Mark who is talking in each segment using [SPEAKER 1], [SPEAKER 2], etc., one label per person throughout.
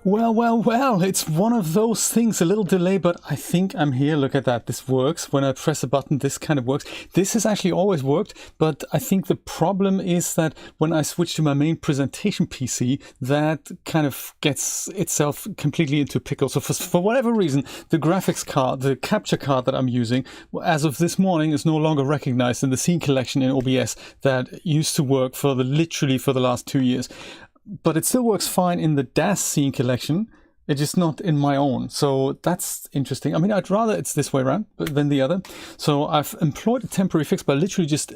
[SPEAKER 1] Well, well, well, it's one of those things, a little delay, but I think I'm here. Look at that. This works. When I press a button, this kind of works. This has actually always worked, but I think the problem is that when I switch to my main presentation PC, that kind of gets itself completely into pickle. So for whatever reason, the graphics card, the capture card that I'm using, as of this morning, is no longer recognized in the scene collection in OBS that used to work for literally for the last 2 years. But it still works fine in the DAS scene collection. It's just not in my own. So that's interesting. I mean, I'd rather it's this way around than the other. So I've employed a temporary fix by literally just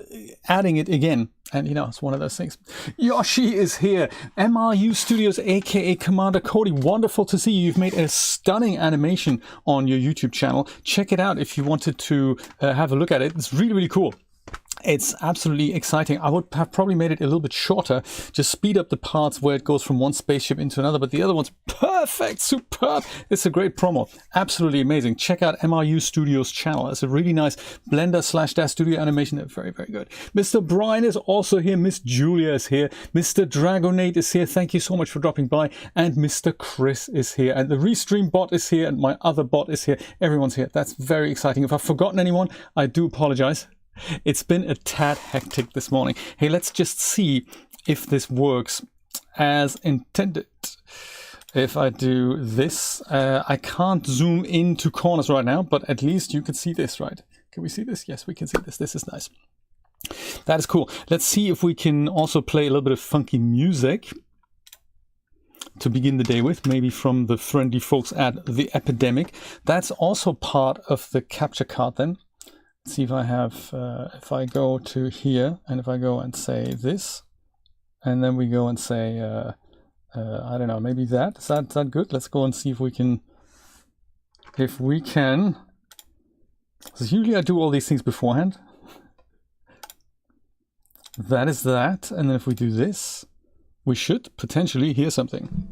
[SPEAKER 1] adding it again. And, you know, it's one of those things. Yoshi is here. MRU Studios, aka Commander Cody. Wonderful to see you. You've made a stunning animation on your YouTube channel. Check it out if you wanted to have a look at it. It's really, really cool. It's absolutely exciting. I would have probably made it a little bit shorter, just speed up the parts where it goes from one spaceship into another, but the other one's perfect, superb. It's a great promo. Absolutely amazing. Check out MRU Studios channel. It's a really nice Blender/DAS Studio animation. They're very, very good. Mr. Brian is also here. Miss Julia is here. Mr. Dragonate is here. Thank you so much for dropping by. And Mr. Chris is here. And the Restream bot is here. And my other bot is here. Everyone's here. That's very exciting. If I've forgotten anyone, I do apologize. It's been a tad hectic this morning. Hey, let's just see if this works as intended. If I do this, I can't zoom into corners right now, but at least you can see this, right? Can we see this? Yes, we can see this. This is nice. That is cool. Let's see if we can also play a little bit of funky music to begin the day with, maybe from the friendly folks at The Epidemic. That's also part of the capture card then. See if I have, if I go to here and if I go and say this, and then we go and say, I don't know, maybe that. Is that good? Let's go and see if we can, So usually I do all these things beforehand. That is that. And then if we do this, we should potentially hear something.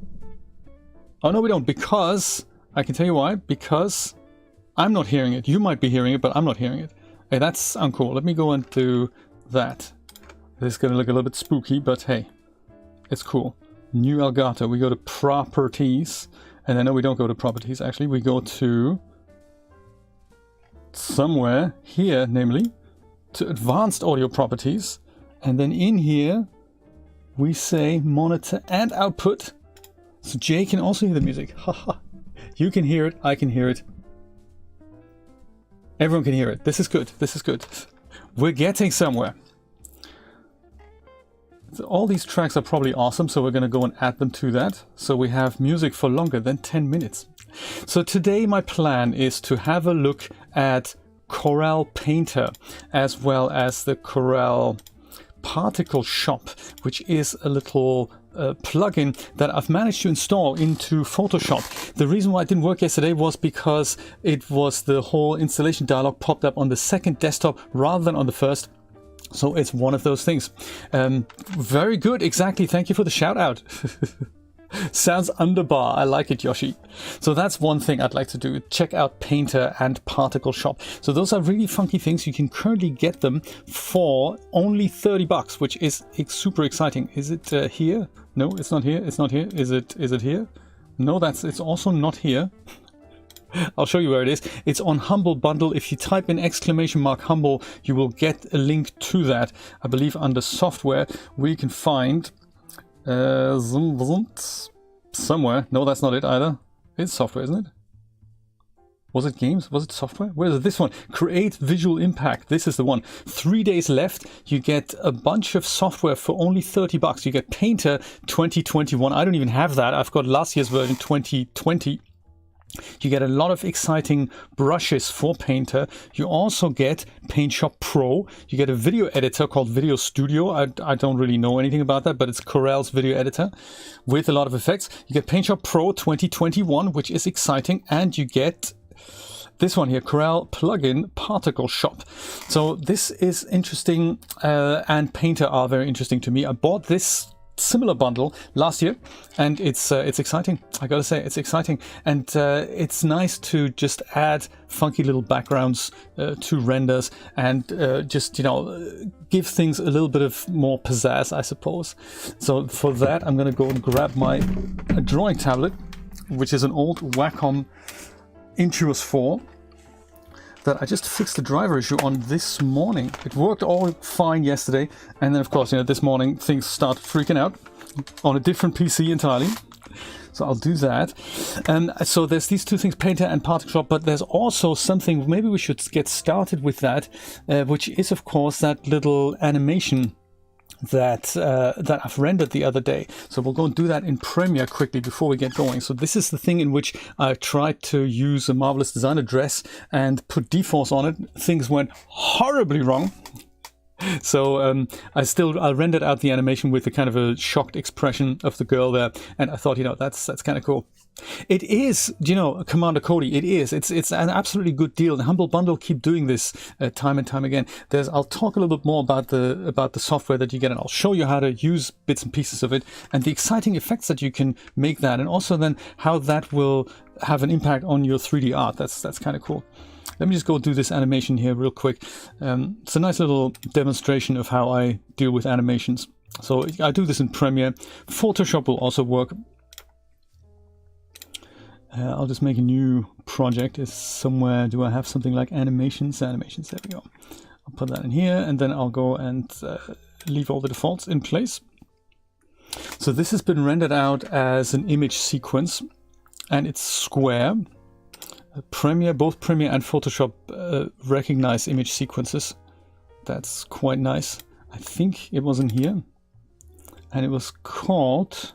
[SPEAKER 1] Oh, no, we don't, because I can tell you why, because I'm not hearing it. You might be hearing it, but I'm not hearing it. Hey, that's uncool. Let me go and do that. This is going to look a little bit spooky, but hey, it's cool. New Elgato. We go to Properties. And then, no, we don't go to Properties, actually. We go to somewhere here, namely, to Advanced Audio Properties. And then in here, we say Monitor and Output. So Jay can also hear the music. Haha. You can hear it. I can hear it. Everyone can hear it. This is good. This is good. We're getting somewhere. So all these tracks are probably awesome, so we're going to go and add them to that. So we have music for longer than 10 minutes. So today my plan is to have a look at Corel Painter as well as the Corel Particle Shop, which is a little plugin that I've managed to install into Photoshop. The reason why it didn't work yesterday was because it was the whole installation dialog popped up on the second desktop rather than on the first. So it's one of those things. Very good, exactly. Thank you for the shout out. Sounds underbar. I like it, Yoshi. So that's one thing I'd like to do. Check out Painter and Particle Shop. So those are really funky things. You can currently get them for only $30, which is super exciting. Is it here? No, it's not here. It's not here. Is it here? No, it's also not here. I'll show you where it is. It's on Humble Bundle. If you type in !Humble, you will get a link to that. I believe under software, where you can find somewhere. No, that's not it either. It's software, isn't it? Was it games? Was it software? Where is it? This one. Create Visual Impact. This is the one. 3 days left. You get a bunch of software for only $30. You get Painter 2021. I don't even have that. I've got last year's version 2020. You get a lot of exciting brushes for Painter. You also get Paint Shop Pro. You get a video editor called Video Studio. I don't really know anything about that, but it's Corel's video editor with a lot of effects. You get Paint Shop Pro 2021, which is exciting. And you get this one here, Corel Plugin Particle Shop. So this is interesting, and Painter are very interesting to me. I bought this similar bundle last year, and it's exciting. I gotta say, it's exciting, and it's nice to just add funky little backgrounds to renders and just, you know, give things a little bit of more pizzazz, I suppose. So for that, I'm gonna go and grab my drawing tablet which is an old Wacom Intuos 4 that I just fixed the driver issue on this morning. It worked all fine yesterday, and then of course, this morning things started freaking out on a different PC entirely. So I'll do that. So there's these two things, Painter and Particle Shop, but there's also something, maybe we should get started with that, which is of course that little animation that I've rendered the other day. So we'll go and do that in Premiere quickly before we get going. So this is the thing in which I tried to use a Marvelous Design address and put dForce on it. Things went horribly wrong. So I rendered out the animation with a kind of a shocked expression of the girl there, and I thought, that's kind of cool. It is, Commander Cody. It is. It's an absolutely good deal. The Humble Bundle keep doing this time and time again. I'll talk a little bit more about the software that you get, and I'll show you how to use bits and pieces of it and the exciting effects that you can make that, and also then how that will have an impact on your 3D art. That's kind of cool. Let me just go do this animation here real quick. It's a nice little demonstration of how I deal with animations. So I do this in Premiere. Photoshop will also work. I'll just make a new project. Is somewhere, do I have something like animations? Animations, there we go. I'll put that in here, and then I'll go and leave all the defaults in place. So this has been rendered out as an image sequence, and it's square. Both Premiere and Photoshop recognize image sequences. That's quite nice. I think it was in here, and it was called,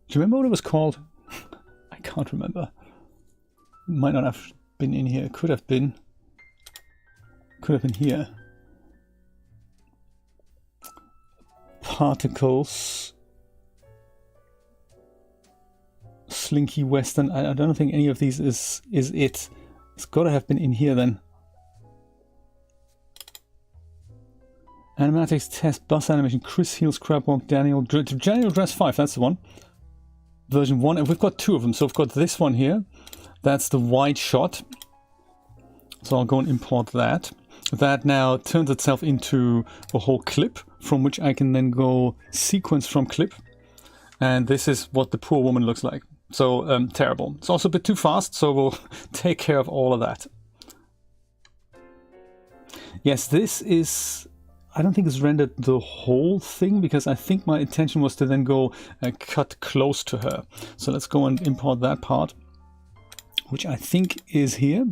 [SPEAKER 1] do you remember what it was called? I can't remember. It might not have been in here. It could have been here. Particles, Slinky Western. I don't think any of these is it. It's got to have been in here then. Animatics Test Bus Animation, Chris Heels Crabwalk, Daniel Dress 5, that's the one. Version 1, and we've got two of them. So we've got this one here. That's the wide shot. So I'll go and import that. That now turns itself into a whole clip from which I can then go sequence from clip. And this is what the poor woman looks like. So terrible. It's also a bit too fast, so we'll take care of all of that. Yes, this is, I don't think it's rendered the whole thing, because I think my intention was to then go cut close to her. So let's go and import that part, which I think is here.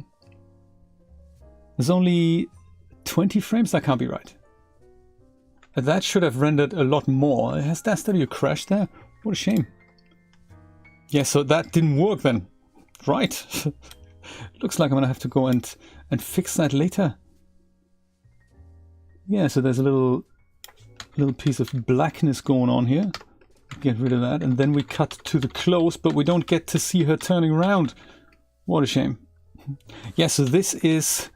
[SPEAKER 1] There's only 20 frames, that can't be right. That should have rendered a lot more. Has that studio crashed there? What a shame. Yeah, so that didn't work then. Right. Looks like I'm gonna have to go and fix that later. Yeah, so there's a little piece of blackness going on here. Get rid of that, and then we cut to the close, but we don't get to see her turning around. What a shame. Yeah, so this is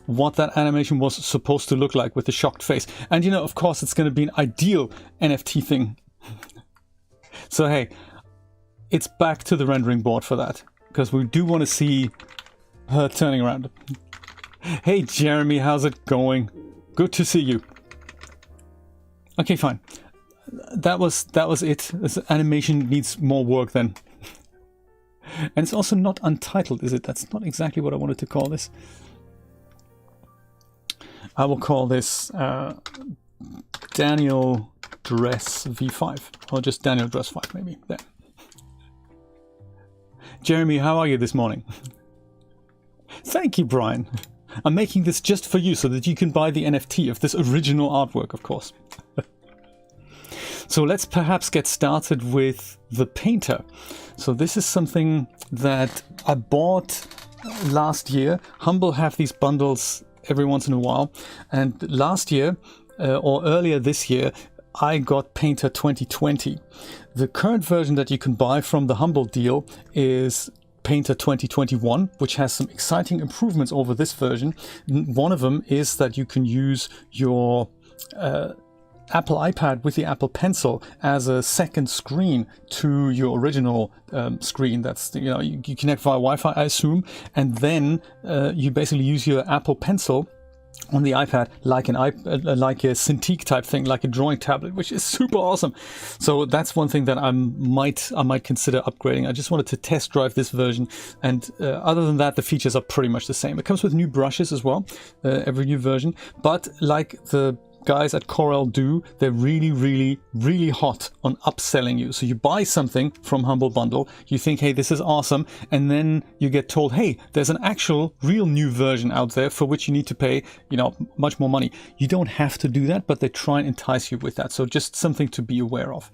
[SPEAKER 1] what that animation was supposed to look like with the shocked face. And of course, it's going to be an ideal NFT thing. So hey, it's back to the rendering board for that, because we do want to see her turning around. Hey Jeremy, how's it going? Good to see you. Okay, fine. That was it. This animation needs more work then. And it's also not untitled, is it? That's not exactly what I wanted to call this. I will call this Daniel Dress V5, or just Daniel Dress 5 maybe. There. Jeremy, how are you this morning? Thank you, Brian. I'm making this just for you so that you can buy the NFT of this original artwork, of course. So let's perhaps get started with the Painter. So this is something that I bought last year. Humble have these bundles every once in a while. And last year, or earlier this year, I got Painter 2020. The current version that you can buy from the Humble deal is Painter 2021, which has some exciting improvements over this version. One of them is that you can use your Apple iPad with the Apple Pencil as a second screen to your original screen. That's, you connect via Wi-Fi, I assume, and then you basically use your Apple Pencil on the iPad like like a Cintiq type thing, like a drawing tablet, which is super awesome. So that's one thing that I might consider upgrading. I just wanted to test drive this version, and other than that, the features are pretty much the same. It comes with new brushes as well, every new version, but like the guys at Corel do, they're really hot on upselling you. So you buy something from Humble Bundle, you think, hey, this is awesome, and then you get told, hey, there's an actual real new version out there for which you need to pay, you know, much more money. You don't have to do that, but they try and entice you with that. So just something to be aware of.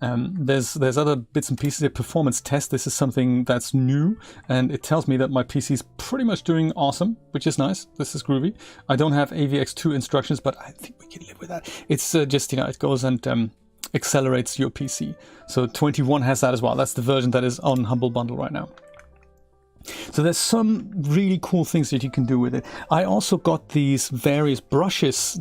[SPEAKER 1] There's other bits and pieces. A performance test. This is something that's new, and it tells me that my PC is pretty much doing awesome, which is nice. This is groovy. I don't have AVX2 instructions, but I think we can live with that. It's just, you know, it goes and accelerates your PC. So 21 has that as well. That's the version that is on Humble Bundle right now. So there's some really cool things that you can do with it. I also got these various brushes,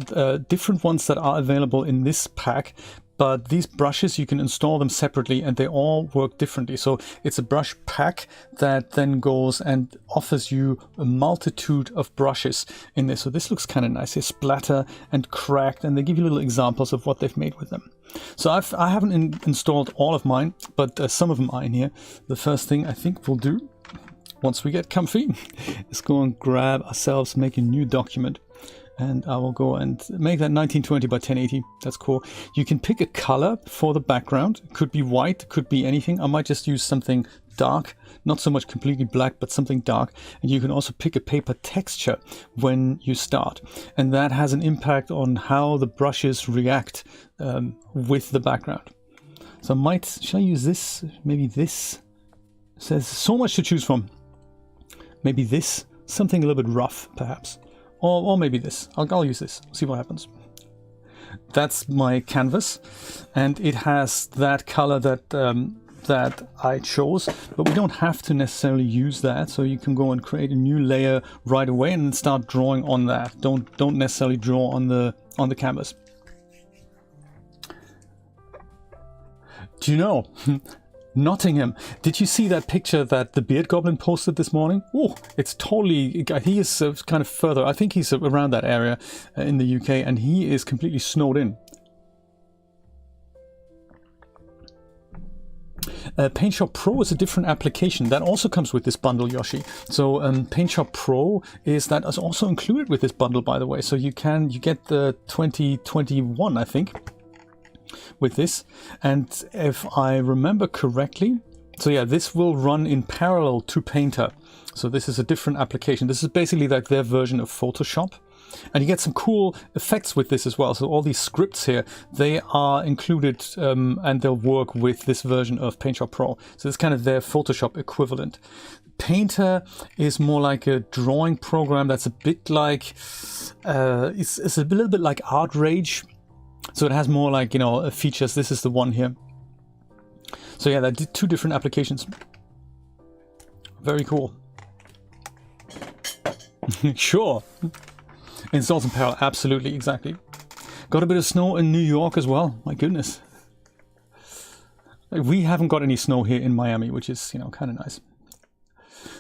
[SPEAKER 1] different ones that are available in this pack. But these brushes, you can install them separately and they all work differently. So it's a brush pack that then goes and offers you a multitude of brushes in this. So this looks kind of nice. They splatter and cracked, and they give you little examples of what they've made with them. So I haven't installed all of mine, but some of them are in here. The first thing I think we'll do, once we get comfy, is go and grab ourselves, make a new document. And I will go and make that 1920 by 1080. That's cool. You can pick a color for the background. It could be white, could be anything. I might just use something dark, not so much completely black, but something dark. And you can also pick a paper texture when you start. And that has an impact on how the brushes react with the background. So should I use this? Maybe this. There's so much to choose from. Maybe this, something a little bit rough, perhaps. Or maybe this. I'll use this. See what happens. That's my canvas, and it has that color that I chose, but we don't have to necessarily use that. So you can go and create a new layer right away and start drawing on that. Don't necessarily draw on the canvas. Do you know? Nottingham. Did you see that picture that the Beard Goblin posted this morning? Oh, it's totally... He is kind of further. I think he's around that area in the UK, and he is completely snowed in. PaintShop Pro is a different application that also comes with this bundle, Yoshi. So PaintShop Pro is also included with this bundle, by the way. So you get the 2021, I think, with this. And if I remember correctly, so yeah, this will run in parallel to Painter. So this is a different application. This is basically like their version of Photoshop. And you get some cool effects with this as well. So all these scripts here, they are included and they'll work with this version of PaintShop Pro. So it's kind of their Photoshop equivalent. Painter is more like a drawing program that's a bit like, it's a little bit like Art Rage. So it has more like, you know, features. This is the one here. So yeah, they're two different applications. Very cool. Sure. Install some power. Absolutely, exactly. Got a bit of snow in New York as well. My goodness. We haven't got any snow here in Miami, which is, you know, kind of nice.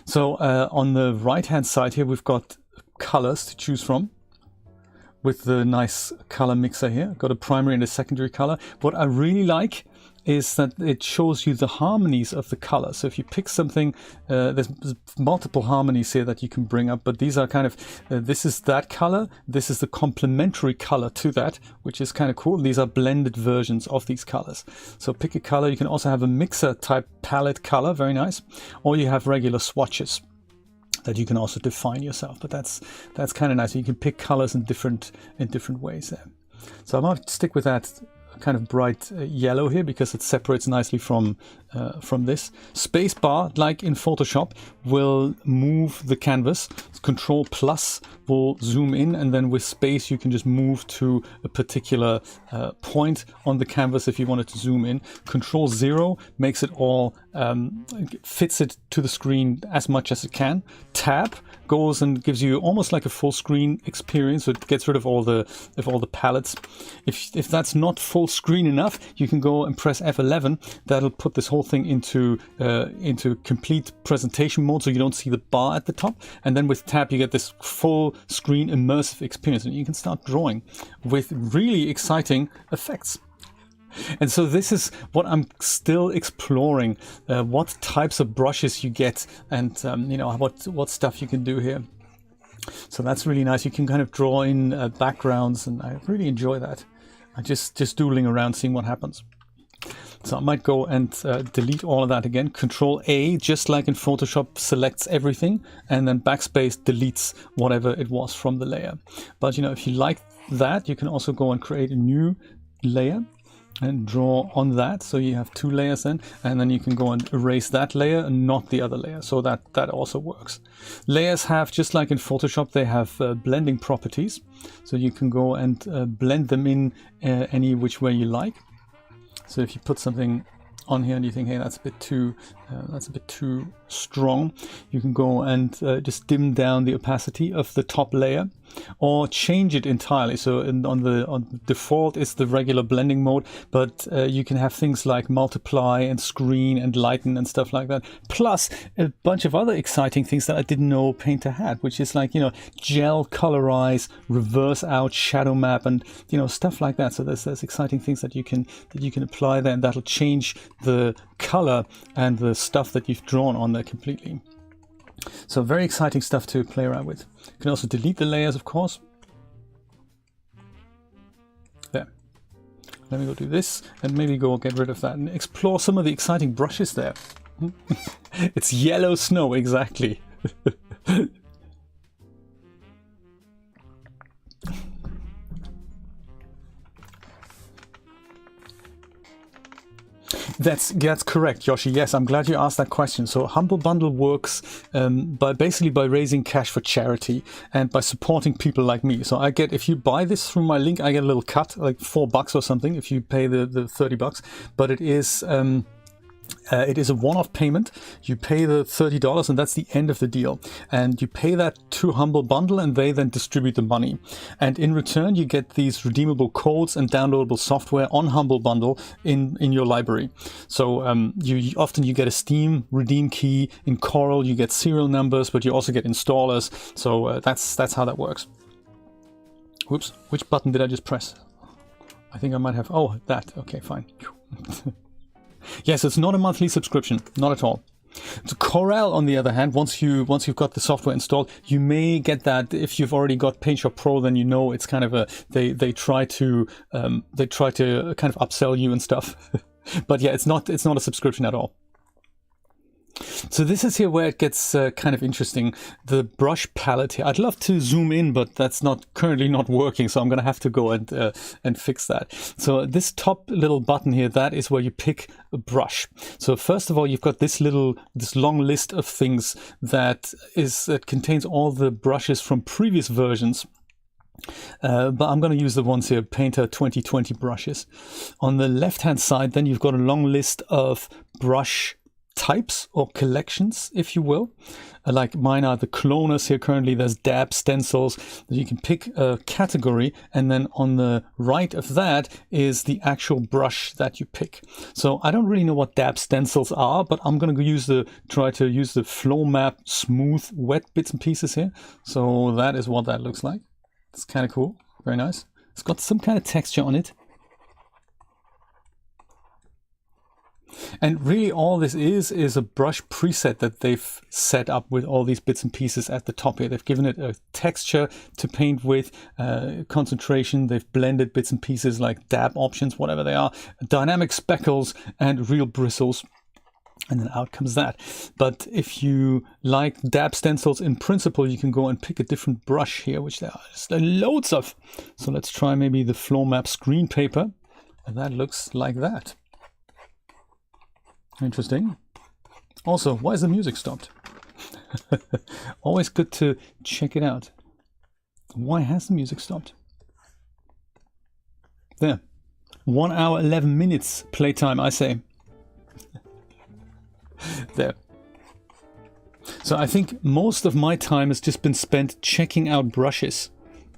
[SPEAKER 1] So on the right-hand side here, we've got colors to choose from, with the nice color mixer here. Got a primary and a secondary color. What I really like is that it shows you the harmonies of the color. So if you pick something, there's multiple harmonies here that you can bring up, but these are kind of, this is that color, this is the complementary color to that, which is kind of cool. These are blended versions of these colors. So pick a color. You can also have a mixer type palette color, very nice. Or you have regular swatches that you can also define yourself, but that's kind of nice. You can pick colors in different ways there. So I'm going to stick with that kind of bright yellow here because it separates nicely from this. Spacebar, like in Photoshop, will move the canvas. Control plus will zoom in, and then with space you can just move to a particular point on the canvas if you wanted to zoom in. Control 0 makes it all, fits it to the screen as much as it can. Tab goes and gives you almost like a full screen experience, so it gets rid of all the palettes. If that's not full full screen enough, you can go and press F11. That'll put this whole thing into complete presentation mode, so you don't see the bar at the top. And then with Tab, you get this full screen immersive experience, and you can start drawing with really exciting effects. And so this is what I'm still exploring, what types of brushes you get, and you know, what stuff you can do here. So that's really nice. You can kind of draw in backgrounds, and I really enjoy that. I just doodling around, seeing what happens. So I might go and delete all of that again. Control A, just like in Photoshop, selects everything, and then backspace deletes whatever it was from the layer. But you know, if you like that, you can also go and create a new layer and draw on that, so you have two layers then, and then you can go and erase that layer and not the other layer, so that also works. Layers have, just like in Photoshop, they have blending properties, so you can go and blend them in any which way you like. So if you put something on here and you think, hey, that's a bit too strong, you can go and just dim down the opacity of the top layer, or change it entirely. So on default is the regular blending mode, but you can have things like multiply and screen and lighten and stuff like that, plus a bunch of other exciting things that I didn't know Painter had, which is like, you know, gel colorize, reverse out, shadow map, and you know, stuff like that. So there's exciting things that you can apply there, and that'll change the color and the stuff that you've drawn on there completely. So very exciting stuff to play around with. You can also delete the layers, of course. There. Let me go do this, and maybe go get rid of that and explore some of the exciting brushes there. It's yellow snow, exactly. That's correct, Yoshi. Yes, I'm glad you asked that question. So Humble Bundle works basically by raising cash for charity and by supporting people like me. So I get, if you buy this through my link, I get a little cut, like $4 or something, if you pay the $30. But it is a one-off payment. You pay the $30 and that's the end of the deal. And you pay that to Humble Bundle and they then distribute the money. And in return, you get these redeemable codes and downloadable software on Humble Bundle in your library. So you often get a Steam redeem key. In Corel, you get serial numbers, but you also get installers. So that's how that works. Whoops, which button did I just press? I think I might have, oh, that, okay, fine. Yes, it's not a monthly subscription, not at all. So Corel, on the other hand, once you've got the software installed, you may get that. If you've already got PaintShop Pro, then you know it's kind of a they try to kind of upsell you and stuff. But yeah, it's not a subscription at all. So this is here where it gets kind of interesting. The brush palette here. I'd love to zoom in, but that's currently not working. So I'm going to have to go and fix that. So this top little button here, that is where you pick a brush. So first of all, you've got this long list of things that contains all the brushes from previous versions. But I'm going to use the ones here, Painter 2020 brushes. On the left-hand side, then you've got a long list of brush types or collections, if you will. Like mine are the cloners here currently. There's dab stencils. You can pick a category, and then on the right of that is the actual brush that you pick. So I don't really know what dab stencils are, but I'm going to try to use the flow map smooth wet bits and pieces here. So that is what that looks like. It's kind of cool. Very nice. It's got some kind of texture on it. And really all this is a brush preset that they've set up with all these bits and pieces at the top here. They've given it a texture to paint with, concentration. They've blended bits and pieces like dab options, whatever they are, dynamic speckles and real bristles. And then out comes that. But if you like dab stencils in principle, you can go and pick a different brush here, which there are just loads of. So let's try maybe the flow map screen paper. And that looks like that. Interesting. Also, why is the music stopped? Always good to check it out. Why has the music stopped? There. 1 hour, 11 minutes playtime, I say. There. So I think most of my time has just been spent checking out brushes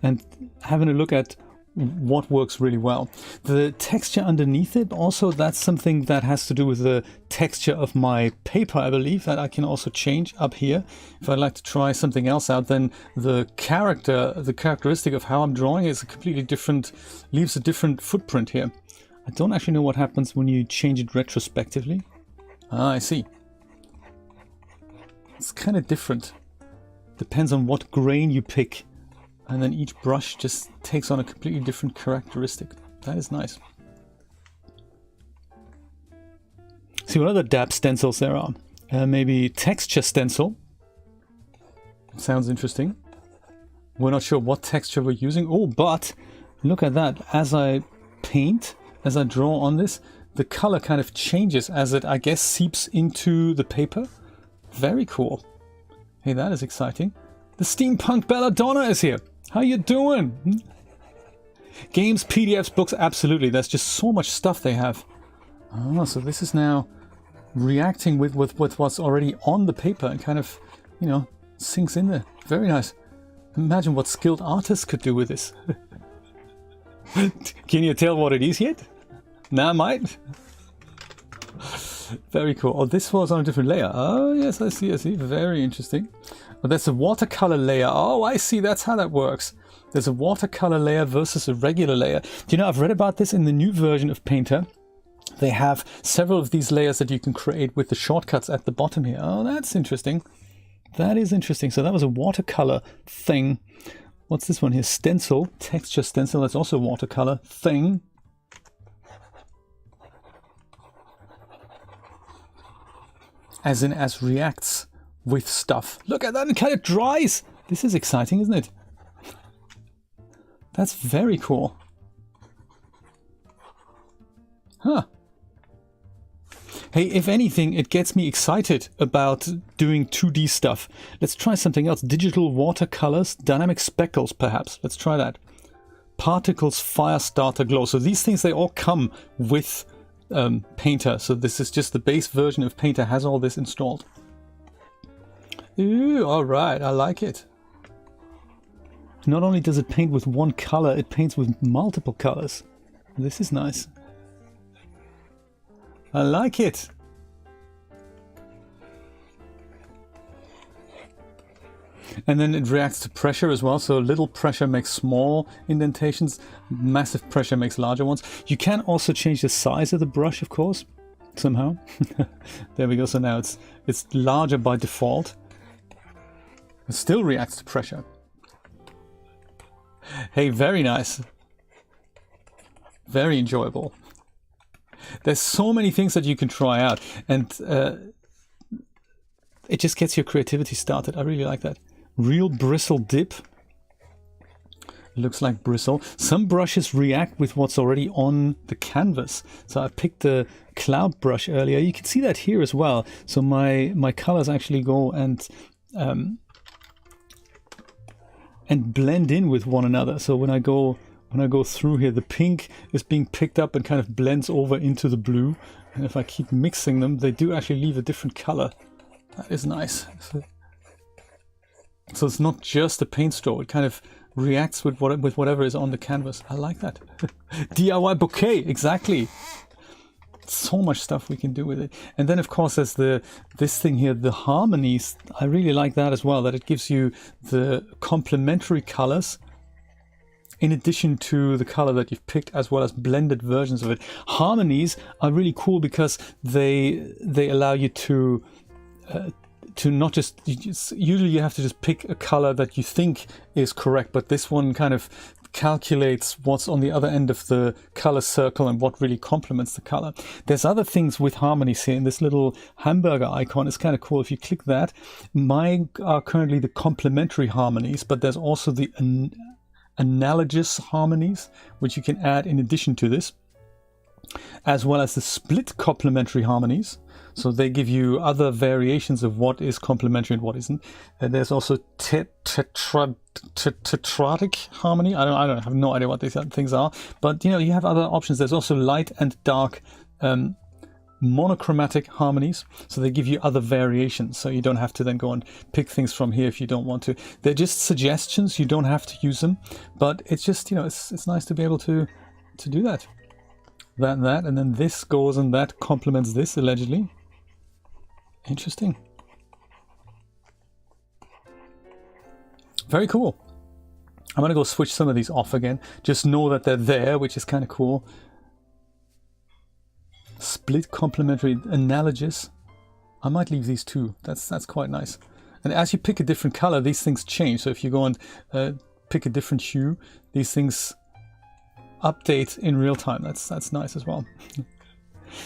[SPEAKER 1] and having a look at what works really well. The texture underneath it, also that's something that has to do with the texture of my paper, I believe, that I can also change up here. If I'd like to try something else out, then the characteristic of how I'm drawing is a completely different, leaves a different footprint here. I don't actually know what happens when you change it retrospectively. Ah, I see. It's kind of different. Depends on what grain you pick. And then each brush just takes on a completely different characteristic. That is nice. See what other dab stencils there are. Maybe texture stencil. Sounds interesting. We're not sure what texture we're using. Oh, but look at that. As I paint, as I draw on this, the color kind of changes as it, I guess, seeps into the paper. Very cool. Hey, that is exciting. The steampunk belladonna is here. How you doing? Games, PDFs, books, absolutely. There's just so much stuff they have. Oh, so this is now reacting with what's already on the paper and kind of, you know, sinks in there. Very nice. Imagine what skilled artists could do with this. Can you tell what it is yet? Nah, mate. Very cool. Oh, this was on a different layer. Oh, yes, I see, I see. Very interesting. But there's a watercolor layer. Oh, I see. That's how that works. There's a watercolor layer versus a regular layer. Do you know, I've read about this in the new version of Painter. They have several of these layers that you can create with the shortcuts at the bottom here. Oh, that's interesting. That is interesting. So that was a watercolor thing. What's this one here? Stencil, texture stencil. That's also a watercolor thing. As in, as reacts with stuff. Look at that, it kind of dries. This is exciting, isn't it? That's very cool. Huh. Hey, if anything, it gets me excited about doing 2D stuff. Let's try something else. Digital watercolors, dynamic speckles, perhaps. Let's try that. Particles, fire starter, glow. So these things, they all come with Painter. So this is just the base version of Painter, has all this installed. Ooh, all right, I like it. Not only does it paint with one color, it paints with multiple colors. This is nice. I like it. And then it reacts to pressure as well. So little pressure makes small indentations. Massive pressure makes larger ones. You can also change the size of the brush, of course, somehow. There we go. So now it's larger by default. It still reacts to pressure. Hey, very nice. Very enjoyable. There's so many things that you can try out, and it just gets your creativity started. I really like that. Real bristle dip. It looks like bristle. Some brushes react with what's already on the canvas. So I picked the cloud brush earlier. You can see that here as well. So my colors actually go and blend in with one another. So when I go through here, the pink is being picked up and kind of blends over into the blue. And if I keep mixing them, they do actually leave a different color. That is nice. So it's not just a paint stroke, it kind of reacts with whatever is on the canvas. I like that. DIY bouquet, exactly. So much stuff we can do with it. And then of course there's this thing here, the harmonies. I really like that as well, that it gives you the complementary colors in addition to the color that you've picked, as well as blended versions of it. Harmonies are really cool because they allow you to not just, usually you have to just pick a color that you think is correct, but this one kind of calculates what's on the other end of the color circle and what really complements the color. There's other things with harmonies here, in this little hamburger icon. It's kind of cool. If you click that, mine are currently the complementary harmonies, but there's also the analogous harmonies, which you can add in addition to this, as well as the split complementary harmonies. So they give you other variations of what is complementary and what isn't. And there's also tetradic harmony. I have no idea what these things are, but you know, you have other options. There's also light and dark monochromatic harmonies, so they give you other variations, so you don't have to then go and pick things from here if you don't want to. They're just suggestions, you don't have to use them, but it's just, you know, it's nice to be able to do that. That and that, and then this goes and that complements this, allegedly. Interesting. Very cool. I'm gonna go switch some of these off again. Just know that they're there, which is kind of cool. Split complementary analogies. I might leave these two. That's quite nice. And as you pick a different color, these things change. So if you go and pick a different hue, these things update in real time. That's nice as well.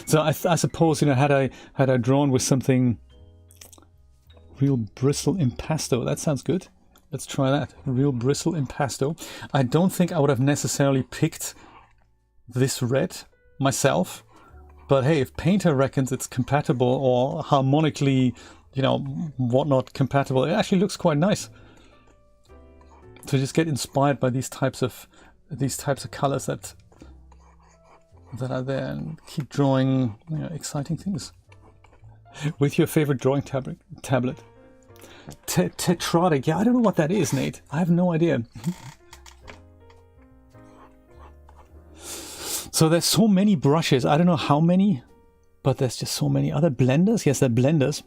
[SPEAKER 1] So I suppose, you know, had I drawn with something real bristle impasto, that sounds good. Let's try that. Real bristle impasto. I don't think I would have necessarily picked this red myself, but hey, if Painter reckons it's compatible or harmonically, you know, whatnot compatible, it actually looks quite nice. To just get inspired by these types of colors that are there and keep drawing, you know, exciting things with your favorite drawing tablet. Tetradic, yeah, I don't know what that is, Nate. I have no idea. So there's so many brushes. I don't know how many, but there's just so many. Are there blenders? Yes, they're blenders.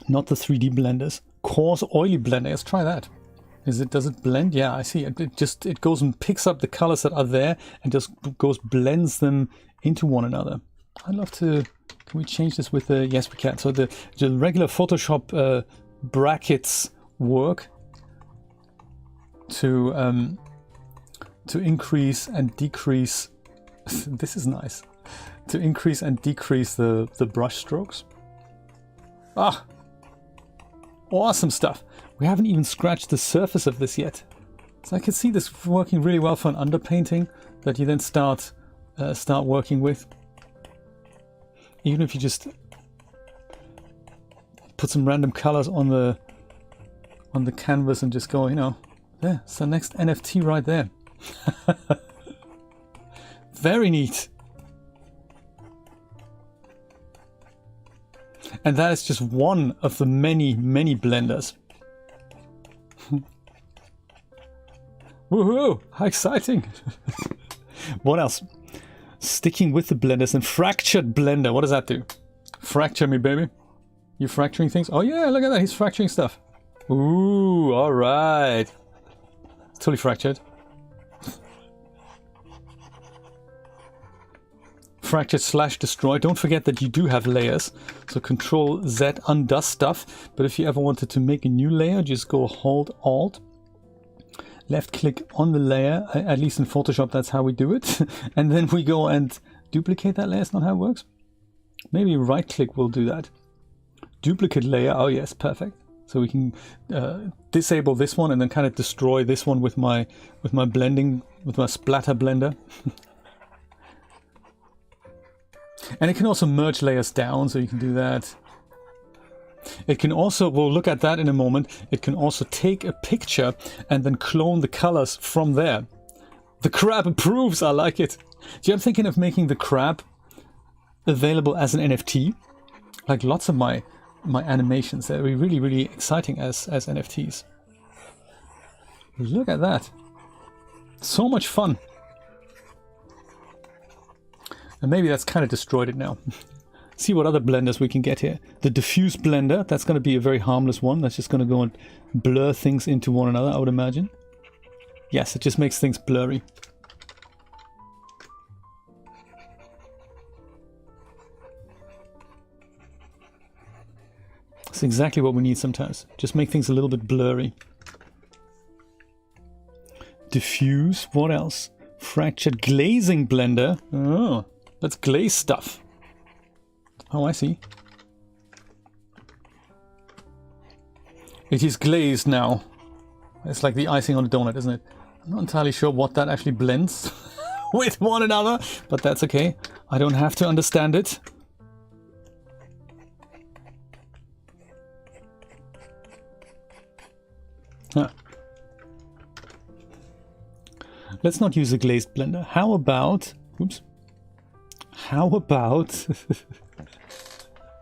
[SPEAKER 1] Not the 3D blenders. Coarse oily blender. Let's try that. Does it blend? Yeah, I see. It goes and picks up the colors that are there and just blends them into one another. I'd love to. Can we change this with the? Yes, we can. So the regular Photoshop brackets work to increase and decrease. This is nice. To increase and decrease the brush strokes. Ah, awesome stuff. We haven't even scratched the surface of this yet. So I can see this working really well for an underpainting that you then start working with. Even if you just put some random colors on the canvas and just go, you know, there, it's the next NFT right there. Very neat. And that is just one of the many, many blenders. Woohoo! How exciting! What else? Sticking with the blenders and fractured blender. What does that do? Fracture me, baby. You fracturing things? Oh yeah, look at that. He's fracturing stuff. Ooh, all right. It's totally fractured. Fractured / destroy. Don't forget that you do have layers. So Control Z undoes stuff. But if you ever wanted to make a new layer, just go hold Alt. Left click on the layer. At least in Photoshop, that's how we do it. And then we go and duplicate that layer. It's not how it works. Maybe right click will do that. Duplicate layer. Oh yes, perfect. So we can disable this one and then kind of destroy this one with my blending, with my splatter blender. And it can also merge layers down, so you can do that. It can also, we'll look at that in a moment, it can also take a picture and then clone the colors from there. The crab approves, I like it. See, I'm thinking of making the crab available as an NFT. Like lots of my animations, they're really, really exciting as NFTs. Look at that. So much fun. And maybe that's kind of destroyed it now. See what other blenders we can get here. The diffuse blender, that's going to be a very harmless one. That's just going to go and blur things into one another, I would imagine. Yes, it just makes things blurry. That's exactly what we need sometimes. Just make things a little bit blurry. Diffuse, what else? Fractured glazing blender. Oh, let's glaze stuff. Oh, I see. It is glazed now. It's like the icing on a donut, isn't it? I'm not entirely sure what that actually blends with one another, but that's okay. I don't have to understand it. Huh. Let's not use a glazed blender. How about... Oops. How about...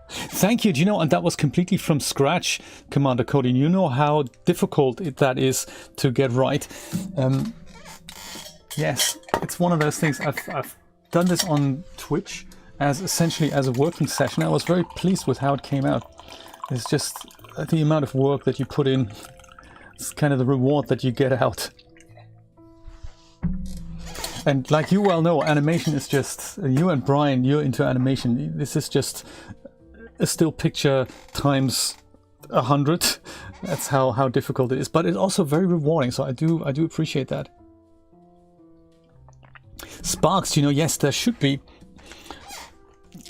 [SPEAKER 1] Thank you. Do you know, and that was completely from scratch, Commander Cody. You know how difficult that is to get right. Yes, it's one of those things. I've done this on Twitch as essentially as a working session. I was very pleased with how it came out. It's just the amount of work that you put in. It's kind of the reward that you get out. And like you well know, animation is just... You and Brian, you're into animation. This is just a still picture times 100. That's how difficult it is. But it's also very rewarding, so I do appreciate that. Sparks, you know, yes, there should be.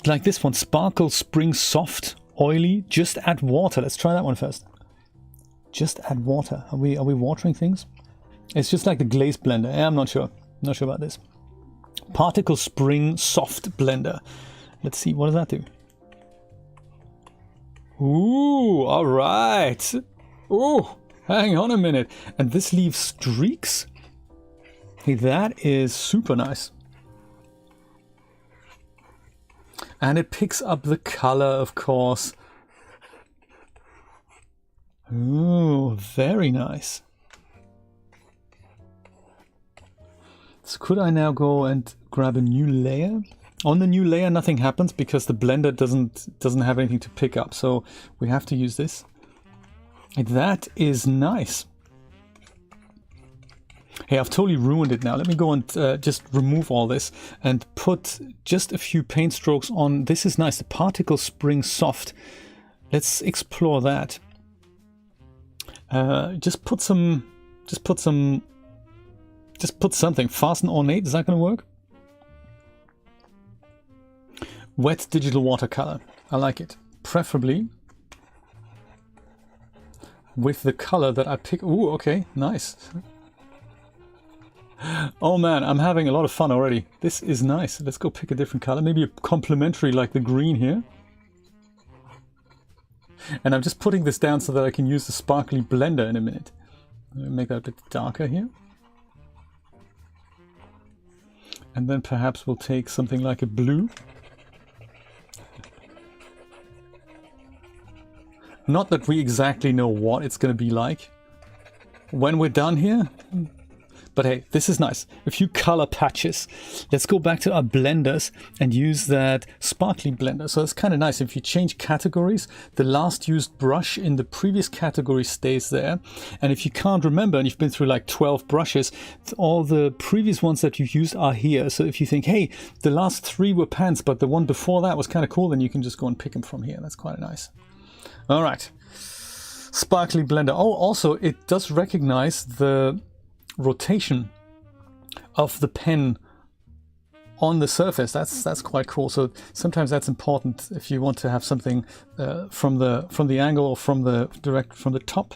[SPEAKER 1] Like this one, Sparkle Spring Soft, Oily, just add water. Let's try that one first. Just add water. Are we watering things? It's just like the glaze blender. Yeah, I'm not sure. Not sure about this. Particle Spring Soft Blender. Let's see, what does that do? Ooh, all right. Ooh, hang on a minute. And this leaves streaks? Hey, that is super nice. And it picks up the color, of course. Ooh, very nice. So could I now go and grab a new layer? On the new layer, nothing happens because the blender doesn't have anything to pick up. So we have to use this. And that is nice. Hey, I've totally ruined it now. Let me go and just remove all this and put just a few paint strokes on. This is nice. The Particle Spring Soft. Let's explore that. Just put something. Fasten Ornate. Is that going to work? Wet digital watercolor. I like it. Preferably with the color that I pick. Ooh, okay, nice. Oh man, I'm having a lot of fun already. This is nice. Let's go pick a different color. Maybe a complementary like the green here. And I'm just putting this down so that I can use the sparkly blender in a minute. Make that a bit darker here. And then perhaps we'll take something like a blue. Not that we exactly know what it's going to be like when we're done here. But hey, this is nice. A few color patches. Let's go back to our blenders and use that sparkly blender. So it's kind of nice. If you change categories, the last used brush in the previous category stays there. And if you can't remember and you've been through like 12 brushes, all the previous ones that you used are here. So if you think, hey, the last 3 were pants, but the one before that was kind of cool, then you can just go and pick them from here. That's quite nice. All right. Sparkly blender. Oh, also it does recognize the rotation of the pen on the surface. That's quite cool. So sometimes that's important if you want to have something from the angle or from the top.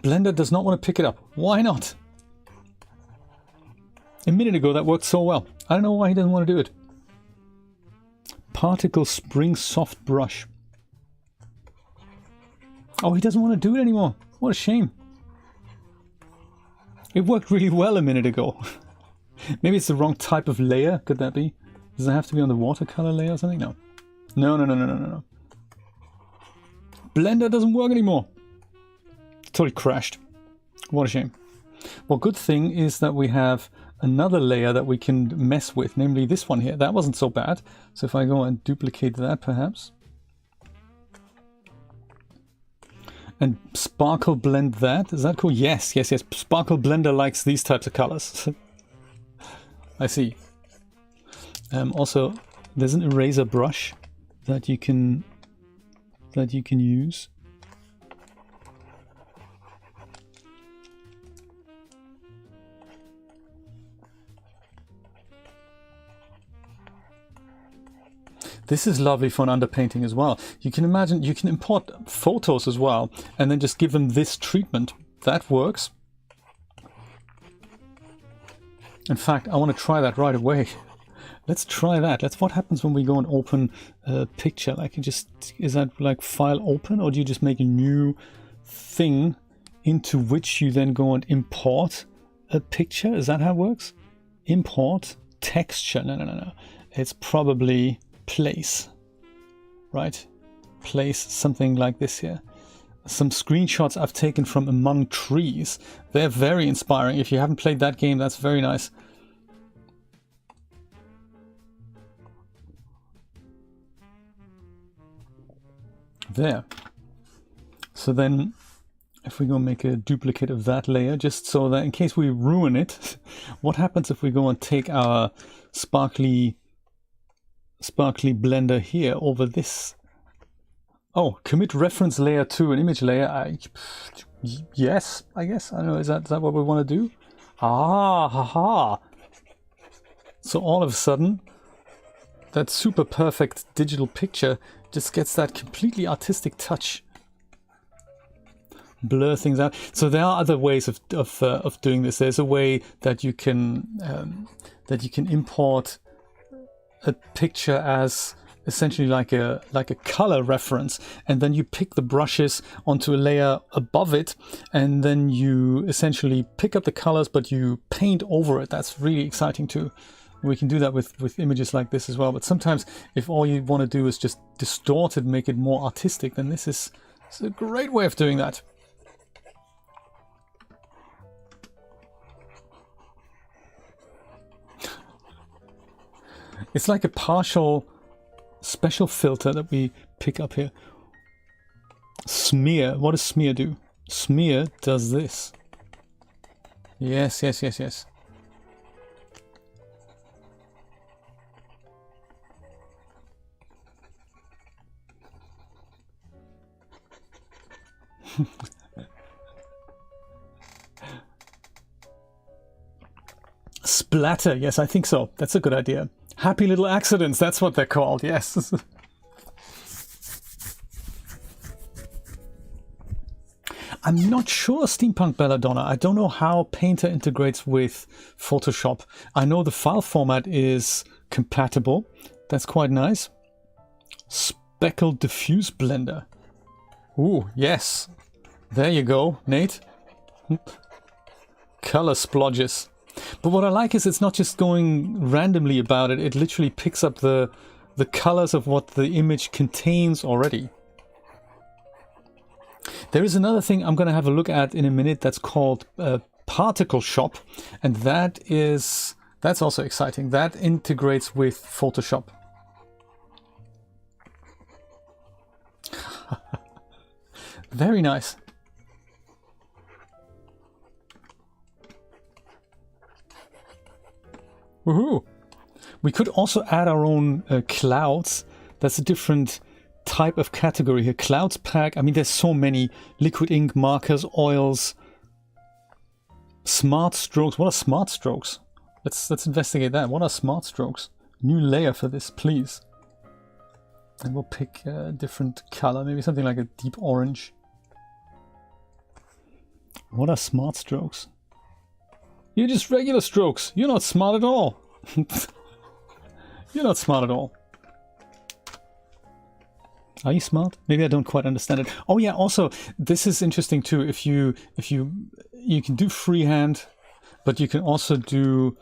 [SPEAKER 1] Blender does not want to pick it up. Why not? A minute ago that worked so well. I don't know why he doesn't want to do it. Particle Spring Soft Brush. Oh, he doesn't want to do it anymore. What a shame. It worked really well a minute ago. Maybe it's the wrong type of layer. Could that be? Does it have to be on the watercolor layer or something? No. No. Blender doesn't work anymore. It totally crashed. What a shame. Well, good thing is that we have another layer that we can mess with, namely this one here. That wasn't so bad. So if I go and duplicate that perhaps. And sparkle blend that. Is that cool? Yes. Sparkle blender likes these types of colors. I see. Also, there's an eraser brush that you can use. This is lovely for an underpainting as well. You can imagine, you can import photos as well and then just give them this treatment. That works. In fact, I want to try that right away. Let's try that. That's what happens when we go and open a picture. Like, you just, is that like file open, or do you just make a new thing into which you then go and import a picture. Is that how it works? Import texture. No. It's probably place, right? Place something like this here. Some screenshots I've taken from among trees. They're very inspiring. If you haven't played that game, that's very nice. There. So then if we go make a duplicate of that layer, just so that in case we ruin it, what happens if we go and take our sparkly blender here over this? Oh, commit reference layer to an image layer. Yes, I guess. I don't know, is that what we want to do? Ah, haha. So all of a sudden, that super perfect digital picture just gets that completely artistic touch. Blur things out. So there are other ways of doing this. There's a way that you can import a picture as essentially like a color reference, and then you pick the brushes onto a layer above it, and then you essentially pick up the colors, but you paint over it. That's really exciting too. We can do that with images like this as well. But sometimes if all you want to do is just distort it, make it more artistic, then this is a great way of doing that. It's like a partial special filter that we pick up here. Smear. What does smear do? Smear does this. Yes. Splatter. Yes, I think so. That's a good idea. Happy little accidents, that's what they're called, yes. I'm not sure, Steampunk Belladonna. I don't know how Painter integrates with Photoshop. I know the file format is compatible. That's quite nice. Speckled diffuse blender. Ooh, yes. There you go, Nate. Color splodges. But what I like is it's not just going randomly about it. It literally picks up the colors of what the image contains already. There is another thing I'm going to have a look at in a minute that's called Particle Shop, and that's also exciting. That integrates with Photoshop. Very nice. Woohoo! We could also add our own clouds. That's a different type of category here. Clouds pack. I mean, there's so many. Liquid ink, markers, oils, smart strokes. What are smart strokes? Let's investigate that. What are smart strokes? New layer for this, please. And we'll pick a different color. Maybe something like a deep orange. What are smart strokes? You're just regular strokes. You're not smart at all. You're not smart at all. Are you smart? Maybe I don't quite understand it. Oh yeah, also this is interesting too. If you can do freehand, but you can also do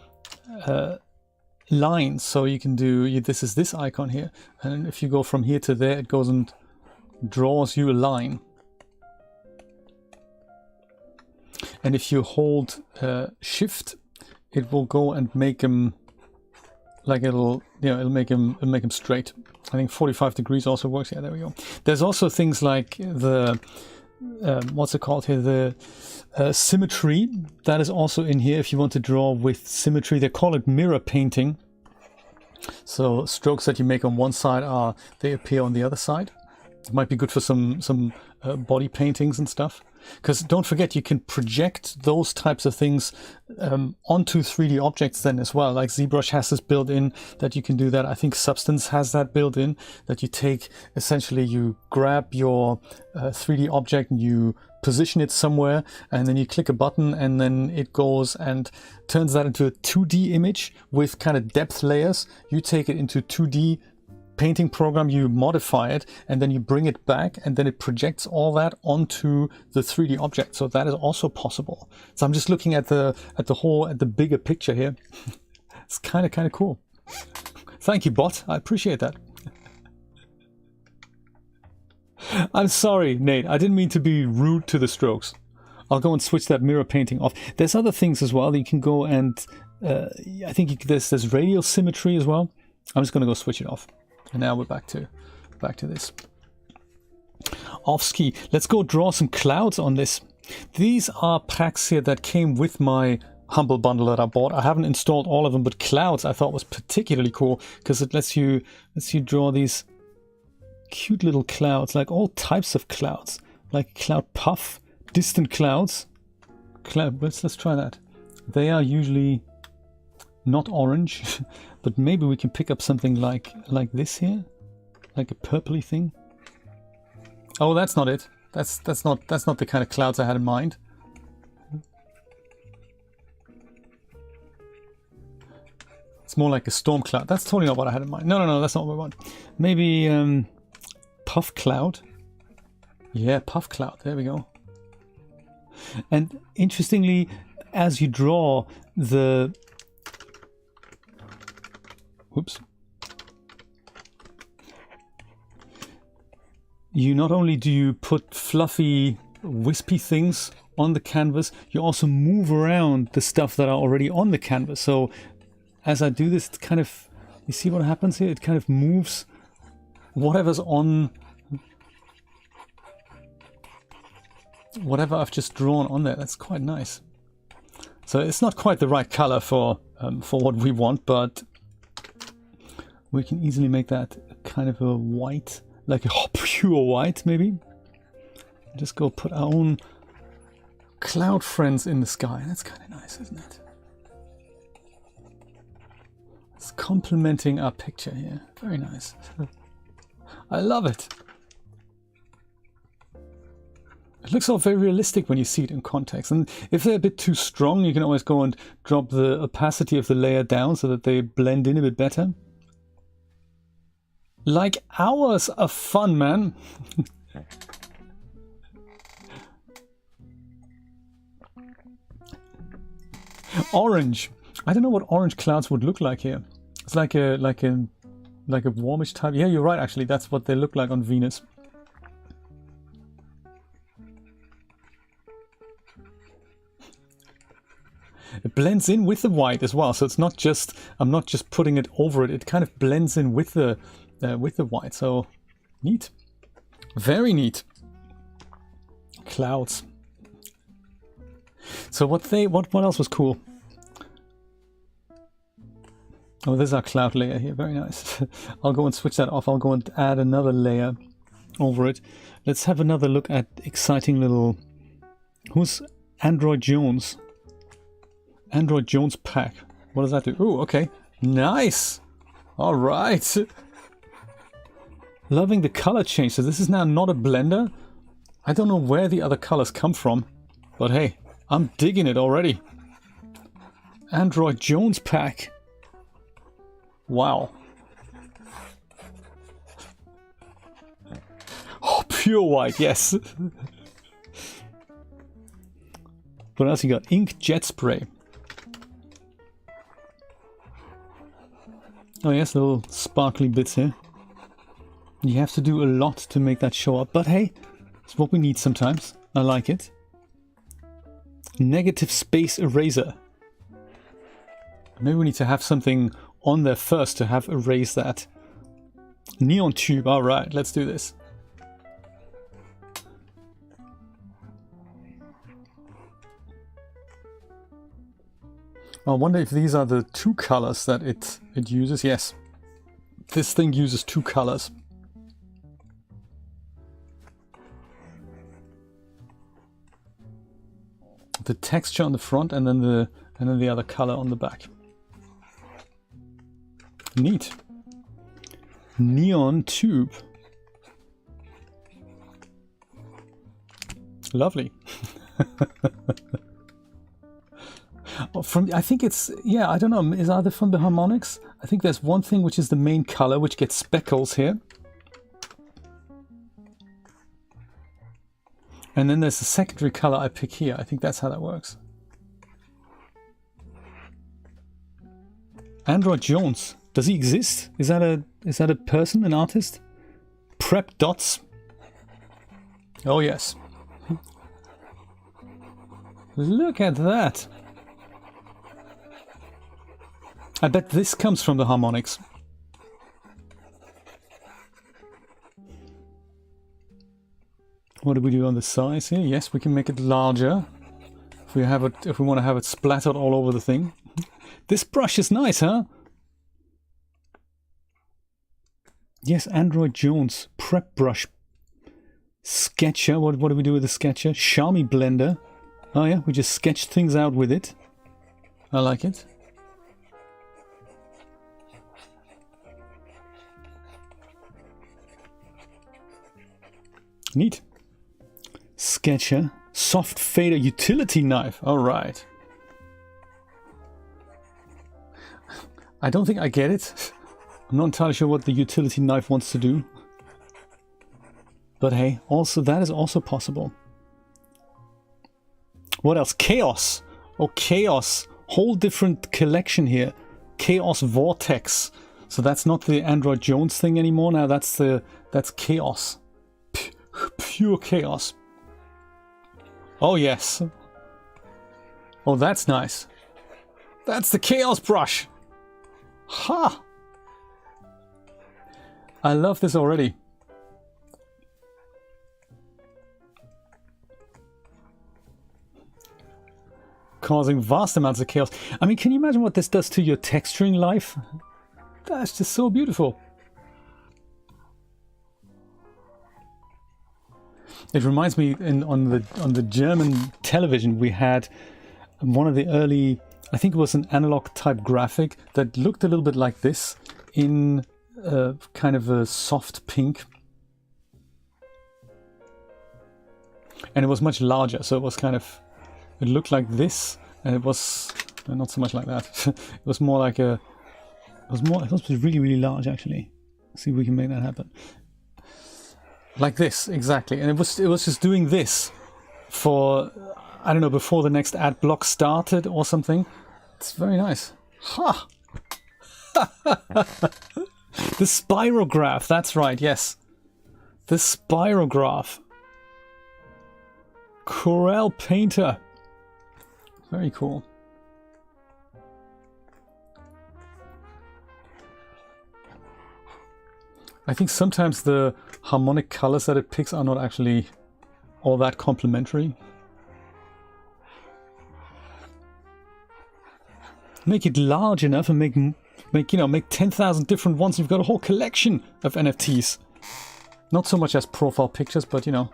[SPEAKER 1] lines. So you can do this is this icon here, and if you go from here to there, it goes and draws you a line. And if you hold shift, it will go and make them like it'll make them straight. I think 45 degrees also works. Yeah, there we go. There's also things like the what's it called here? The symmetry that is also in here. If you want to draw with symmetry, they call it mirror painting. So strokes that you make on one side they appear on the other side. It might be good for some body paintings and stuff. Because don't forget, you can project those types of things onto 3D objects then as well. Like ZBrush has this built in that you can do that. I think Substance has that built in, that you take, essentially you grab your 3D object and you position it somewhere, and then you click a button, and then it goes and turns that into a 2D image with kind of depth layers. You take it into 2D painting program, you modify it, and then you bring it back, and then it projects all that onto the 3D object. So that is also possible. So I'm just looking at the bigger picture here. It's kind of cool. Thank you, bot. I appreciate that. I'm sorry, Nate. I didn't mean to be rude to the strokes. I'll go and switch that mirror painting off. There's other things as well. You can go and I think there's radial symmetry as well. I'm just going to go switch it off. And now we're back to this. Off ski. Let's go draw some clouds on this. These are packs here that came with my Humble bundle that I bought. I haven't installed all of them, but clouds I thought was particularly cool because it lets you draw these cute little clouds, like all types of clouds, like cloud puff, distant clouds. Let's try that. They are usually not orange, but maybe we can pick up something like this here, like a purpley thing. Oh, that's not it. That's not the kind of clouds I had in mind. It's more like a storm cloud. That's totally not what I had in mind. No, that's not what we want. Maybe puff cloud. Yeah, puff cloud. There we go. And interestingly, as you draw the... Whoops. You not only do you put fluffy, wispy things on the canvas, you also move around the stuff that are already on the canvas. So as I do this, it's kind of, you see what happens here? It kind of moves whatever's on, whatever I've just drawn on there. That's quite nice. So it's not quite the right color for what we want, but we can easily make that kind of a white, like a pure white maybe. Just go put our own cloud friends in the sky. That's kind of nice, isn't it? It's complementing our picture here. Very nice. I love it. It looks all very realistic when you see it in context. And if they're a bit too strong, you can always go and drop the opacity of the layer down so that they blend in a bit better. Like hours of fun, man. Orange. I don't know what orange clouds would look like here. It's like a warmish type. Yeah, you're right. Actually, that's what they look like on Venus. It blends in with the white as well, so it's not just, I'm not just putting it over it. It kind of blends in with the white. So neat, very neat. Clouds. So what else was cool? Oh, there's our cloud layer here. Very nice. I'll go and switch that off. I'll go and add another layer over it. Let's have another look at exciting little... Who's Android Jones? Android Jones pack. What does that do? Oh, okay. Nice. All right. Loving the color change. So this is now not a blender. I don't know where the other colors come from, but hey, I'm digging it already. Android Jones pack. Wow. Oh, pure white, yes. What else you got? Ink jet spray. Oh yes, little sparkly bits here. You have to do a lot to make that show up, but hey, it's what we need sometimes. I like it. Negative space eraser. Maybe we need to have something on there first to have erased that. Neon tube, alright, let's do this. I wonder if these are the two colors that it uses. Yes, this thing uses two colors. The texture on the front and then the other color on the back. Neat. Neon tube. Lovely. Well, I think it's, yeah, I don't know, is either from the harmonics? I think there's one thing which is the main color, which gets speckles here. And then there's a secondary color I pick here. I think that's how that works. Android Jones, does he exist? Is that a person, an artist? Prep Dots. Oh yes. Look at that. I bet this comes from the harmonics. What do we do on the size here? Yes, we can make it larger. If we want to have it splattered all over the thing. This brush is nice, huh? Yes, Android Jones, prep brush. Sketcher, what do we do with the sketcher? Xiaomi blender. Oh yeah, we just sketch things out with it. I like it. Neat. Sketcher, soft fader utility knife. All right. I don't think I get it. I'm not entirely sure what the utility knife wants to do. But hey, also that is also possible. What else? Chaos. Oh, chaos. Whole different collection here. Chaos Vortex. So that's not the Android Jones thing anymore. Now that's chaos. Pure chaos. Oh yes. Oh, that's nice. That's the chaos brush. Ha! I love this already. Causing vast amounts of chaos. I mean, can you imagine what this does to your texturing life? That's just so beautiful. It reminds me, on the German television we had one of the early, I think it was an analog type graphic that looked a little bit like this in kind of a soft pink. And it was much larger, so it was kind of, it looked like this, and it was not so much like that. It was more like a, it was really, really large actually. Let's see if we can make that happen. Like this, exactly. And it was just doing this for, I don't know, before the next ad block started or something. It's very nice. Ha! The spirograph, that's right, yes. The spirograph. Corel Painter. Very cool. I think sometimes the harmonic colors that it picks are not actually all that complementary. Make it large enough and make 10,000 different ones. You've got a whole collection of NFTs. Not so much as profile pictures, but you know.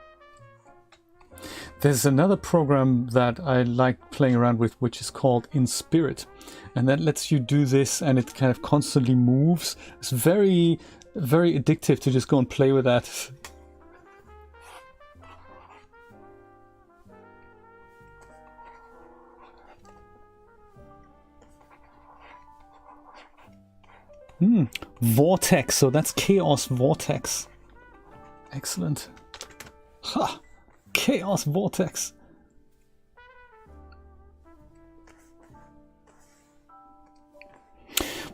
[SPEAKER 1] There's another program that I like playing around with, which is called In Spirit, and that lets you do this, and it kind of constantly moves. It's very, very addictive to just go and play with that. Vortex, so that's Chaos Vortex. Excellent. Ha! Chaos Vortex.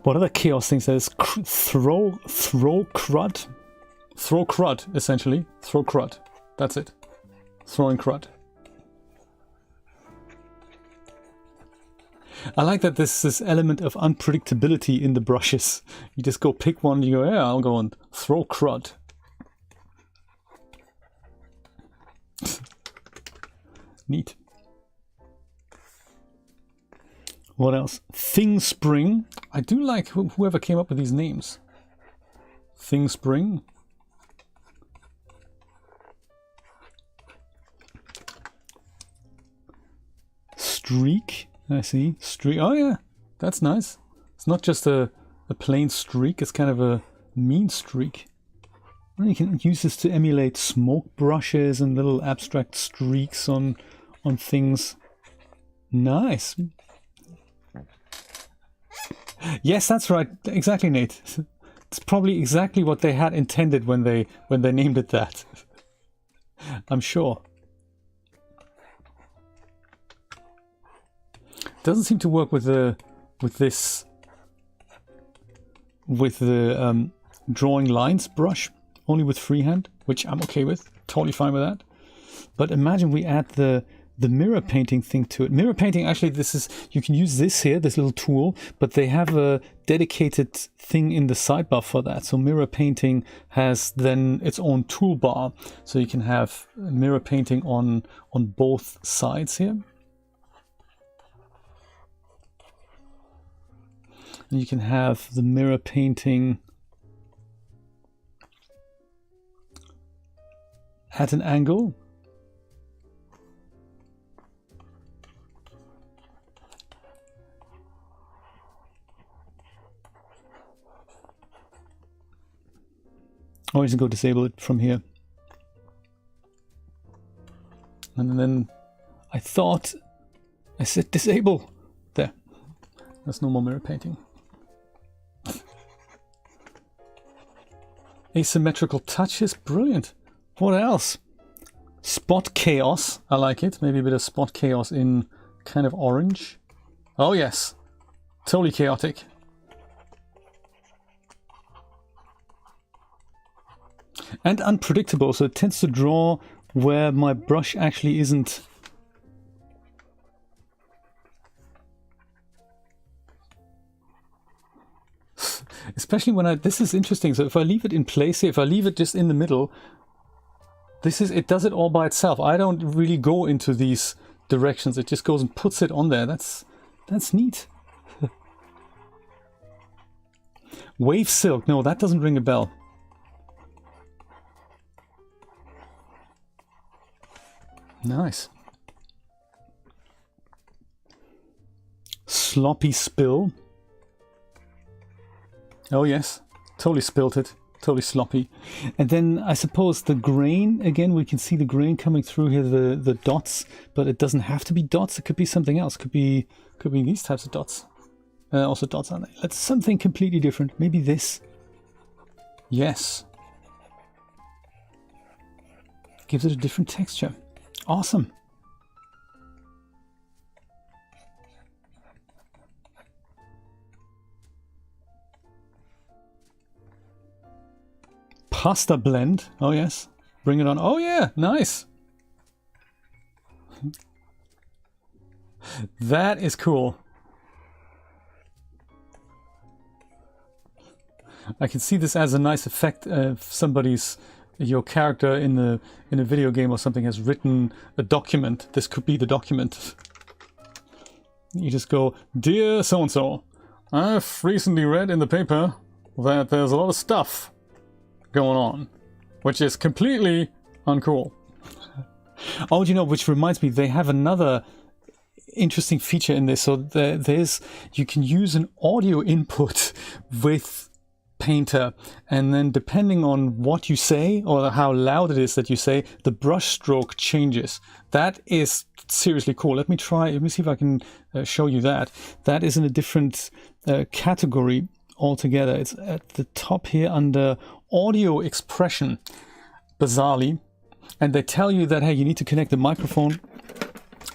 [SPEAKER 1] What other chaos things? There's throw crud. Throw crud, essentially. Throw crud. That's it. Throwing crud. I like that there's this element of unpredictability in the brushes. You just go pick one, you go, yeah, I'll go and throw crud. Neat. What else? Thing Spring. I do like whoever came up with these names. Thing Spring. Streak. I see. Streak. Oh yeah, that's nice. It's not just a plain streak, it's kind of a mean streak. And you can use this to emulate smoke brushes and little abstract streaks on things. Nice. Yes, that's right. Exactly, Nate. It's probably exactly what they had intended when they named it that. I'm sure. Doesn't seem to work with the drawing lines brush, only with freehand, which I'm okay with, totally fine with that. But imagine we add the mirror painting thing to it. Mirror painting, actually, you can use this here, this little tool, but they have a dedicated thing in the sidebar for that. So mirror painting has then its own toolbar, so you can have mirror painting on both sides here. And you can have the mirror painting at an angle. Or you can go disable it from here. And then I thought I said disable. There. There's no more mirror painting. Asymmetrical touches, brilliant. What else? Spot chaos, I like it. Maybe a bit of spot chaos in kind of orange. Oh yes, totally chaotic. And unpredictable, so it tends to draw where my brush actually isn't. Especially when this is interesting. So if I leave it in place here, if I leave it just in the middle, it does it all by itself. I don't really go into these directions. It just goes and puts it on there. That's neat. Wave silk. No, that doesn't ring a bell. Nice. Sloppy spill. Oh yes, totally spilt it, totally sloppy. And then I suppose the grain, again, we can see the grain coming through here, the dots, but it doesn't have to be dots, it could be something else. Could be these types of dots. Also dots on it. Let's something completely different. Maybe this. Yes. Gives it a different texture. Awesome. Pasta blend. Oh yes. Bring it on. Oh yeah, nice. That is cool. I can see this as a nice effect if your character in a video game or something has written a document. This could be the document. You just go, "Dear so-and-so, I've recently read in the paper that there's a lot of stuff going on, which is completely uncool." Oh, you know, which reminds me, they have another interesting feature in this. So you can use an audio input with Painter, and then depending on what you say or how loud it is that you say, the brush stroke changes. That is seriously cool. Let me see if I can show you that. That is in a different category altogether. It's at the top here under audio expression, bizarrely, and they tell you that, hey, you need to connect the microphone.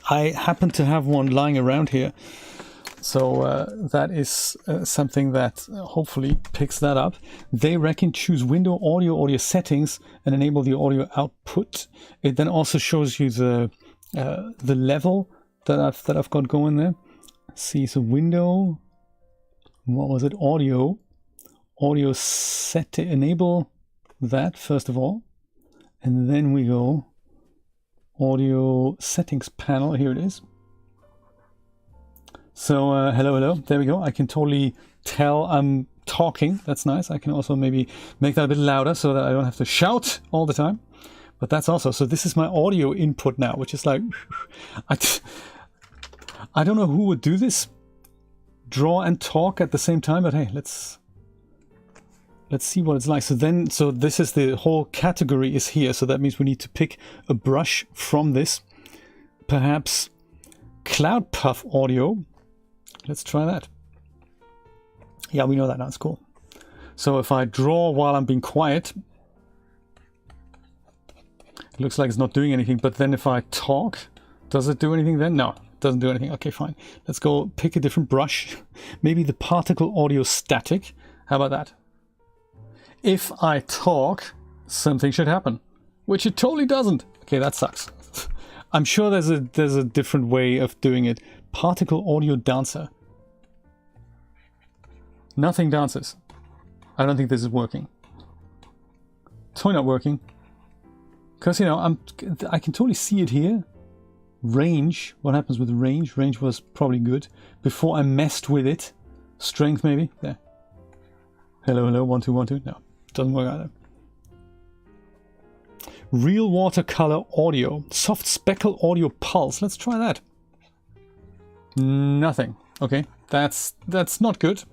[SPEAKER 1] I happen to have one lying around here, so that is something that hopefully picks that up. They reckon choose window audio settings and enable the audio output. It then also shows you the level that I've got going there. See, so window, what was it? Audio set, enable that first of all, and then we go audio settings panel. Here it is. So hello, there we go. I can totally tell I'm talking. That's nice. I can also maybe make that a bit louder so that I don't have to shout all the time. But that's also, so this is my audio input now, which is like, I don't know who would do this, draw and talk at the same time, but hey, let's see what it's like. So this is the whole category is here. So that means we need to pick a brush from this, perhaps Cloud Puff audio. Let's try that. Yeah, we know that now. It's cool. So if I draw while I'm being quiet, it looks like it's not doing anything. But then if I talk, does it do anything then? No, it doesn't do anything. Okay, fine. Let's go pick a different brush. Maybe the particle audio static. How about that? If I talk, something should happen, which it totally doesn't. Okay, that sucks. I'm sure there's a different way of doing it. Particle audio dancer. Nothing dances. I don't think this is working. Totally not working. Because, you know, I can totally see it here. Range. What happens with range? Range was probably good. Before I messed with it. Strength, maybe. There. Hello, hello. 1, 2, 1, 2. No, doesn't work either. Real watercolor audio. Soft speckle audio pulse. Let's try that. Nothing. Okay, that's not good.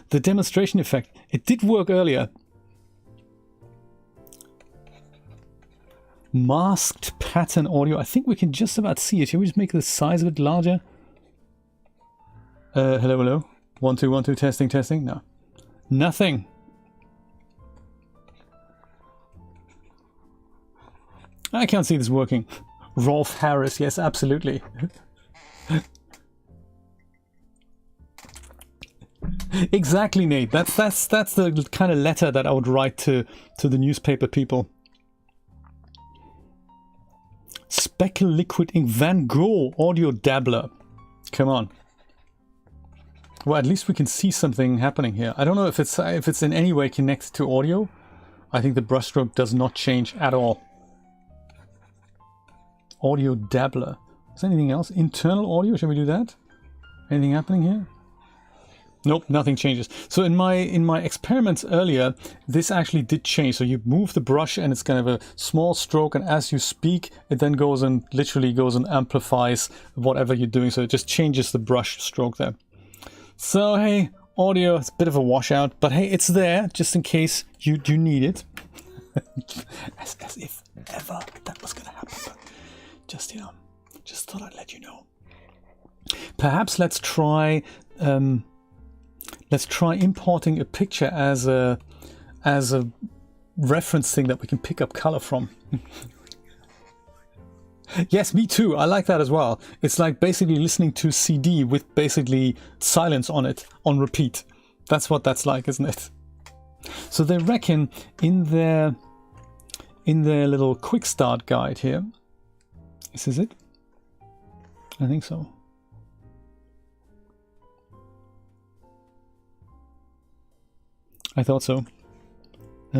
[SPEAKER 1] The demonstration effect. It did work earlier. Masked pattern audio. I think we can just about see it. Shall we just make the size of it larger? Hello, hello. 1, 2, 1, 2. Testing, testing. No. Nothing. I can't see this working. Rolf Harris. Yes, absolutely. Exactly, Nate. That's the kind of letter that I would write to the newspaper people. Speckle liquid ink. Van Gogh audio dabbler. Come on. Well, at least we can see something happening here. I don't know if it's in any way connected to audio. I think the brushstroke does not change at all. Audio dabbler. Is there anything else? Internal audio. Shall we do that? Anything happening here? Nope, nothing changes. So in my experiments earlier, this actually did change. So you move the brush and it's kind of a small stroke, and as you speak, it then goes and literally goes and amplifies whatever you're doing. So it just changes the brush stroke there. So hey, audio, it's a bit of a washout, but hey, it's there just in case you need it. as if ever that was gonna happen. But just, you know, just thought I'd let you know. Perhaps let's try importing a picture as a reference thing that we can pick up color from. Yes, me too. I like that as well. It's like basically listening to CD with basically silence on it on repeat. That's what that's like, isn't it? So they reckon in their little quick start guide here. This is it? I think so. I thought so.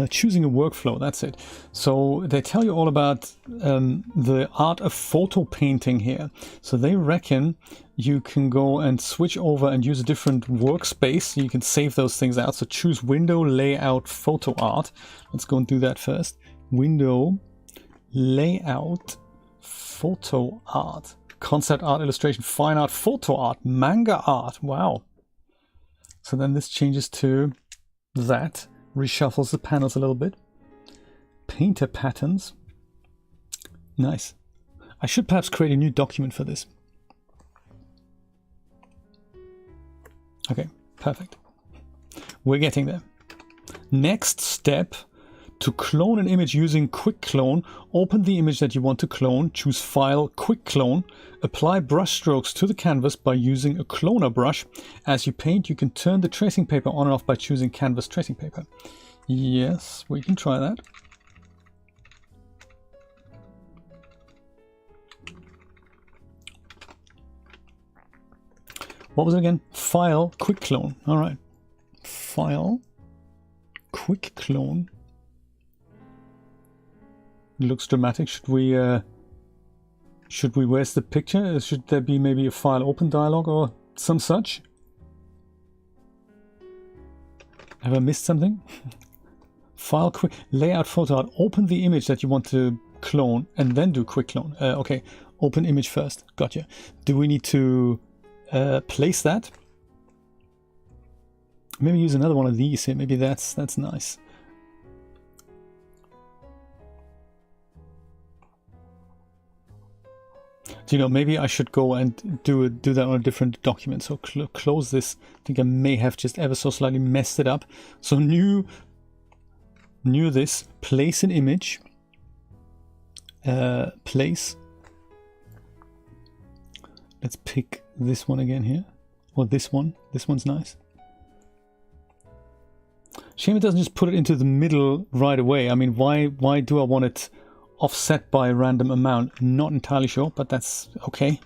[SPEAKER 1] Choosing a workflow, that's it. So they tell you all about the art of photo painting here. So they reckon you can go and switch over and use a different workspace. You can save those things out. So choose window, layout, photo art. Let's go and do that first. Window, layout, photo art, concept art, illustration, fine art, photo art, manga art. Wow. So then this changes to that. Reshuffles the panels a little bit. Painter patterns. Nice. I should perhaps create a new document for this. Okay, perfect. We're getting there. Next step, to clone an image using Quick Clone, open the image that you want to clone, choose File, Quick Clone, apply brush strokes to the canvas by using a cloner brush. As you paint, you can turn the tracing paper on and off by choosing Canvas Tracing Paper. Yes, we can try that. What was it again? File, Quick Clone. All right. File, Quick Clone. Looks dramatic. Should we where's the picture? Should there be maybe a file open dialog or some such? Have I missed something? File, quick, layout, photo art. Open the image that you want to clone and then do quick clone. Okay, open image first. Gotcha. Do we need to place that? Maybe use another one of these here. Maybe that's nice. you know, maybe I should go and do that on a different document. So close this. I think I may have just ever so slightly messed it up. So new this, place an image, place. Let's pick this one again here, or this one. This one's nice. Shame it doesn't just put it into the middle right away. I mean, why do I want it offset by a random amount? Not entirely sure, but that's okay.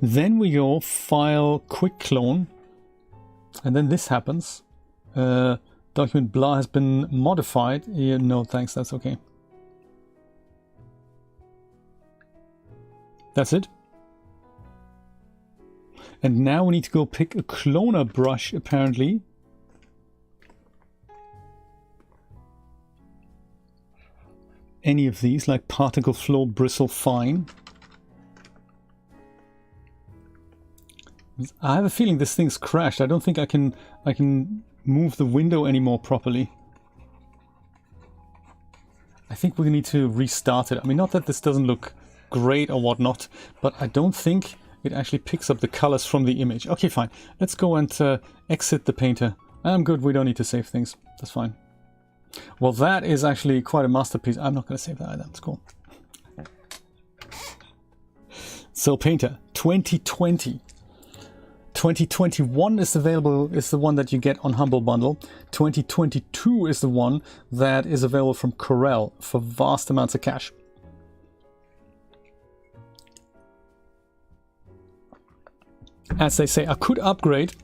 [SPEAKER 1] Then we go File, Quick Clone, and then this happens. Document blah has been modified. Yeah, no thanks, that's okay. That's it. And now we need to go pick a cloner brush, apparently. Any of these, like Particle Flow, Bristle, Fine. I have a feeling this thing's crashed. I don't think I can move the window anymore properly. I think we need to restart it. I mean, not that this doesn't look great or whatnot, but I don't think it actually picks up the colors from the image. Okay, fine. Let's go and exit the painter. I'm good. We don't need to save things. That's fine. Well, that is actually quite a masterpiece. I'm not going to save that either. That's cool. So Painter 2020. 2021 is available, is the one that you get on Humble Bundle. 2022 is the one that is available from Corel for vast amounts of cash. As they say, I could upgrade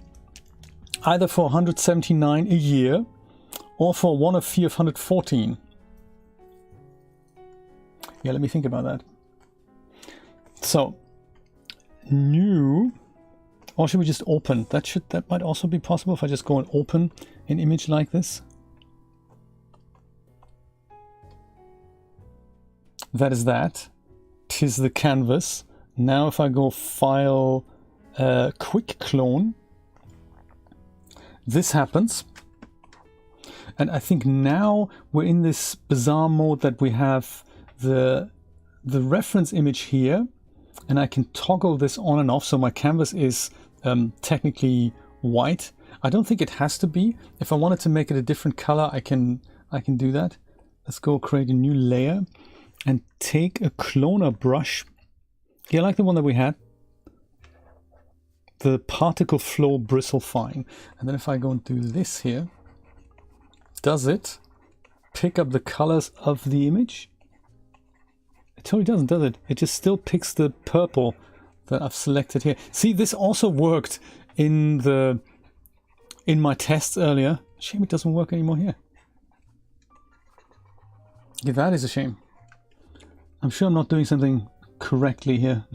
[SPEAKER 1] either for 179 a year or for one of fee of 114. Yeah, let me think about that. So, new, or should we just open? That might also be possible if I just go and open an image like this. That is that. 'Tis the canvas. Now if I go File, Quick Clone, this happens. And I think now we're in this bizarre mode that we have the reference image here, and I can toggle this on and off. So my canvas is technically white. I don't think it has to be. If I wanted to make it a different color, I can do that. Let's go create a new layer and take a cloner brush. Yeah, like the one that we had. The Particle Flow Bristle Fine. And then if I go and do this here, does it pick up the colors of the image? It totally doesn't, does it? It just still picks the purple that I've selected here. See, this also worked in my tests earlier. Shame it doesn't work anymore here. Yeah, that is a shame. I'm sure I'm not doing something correctly here.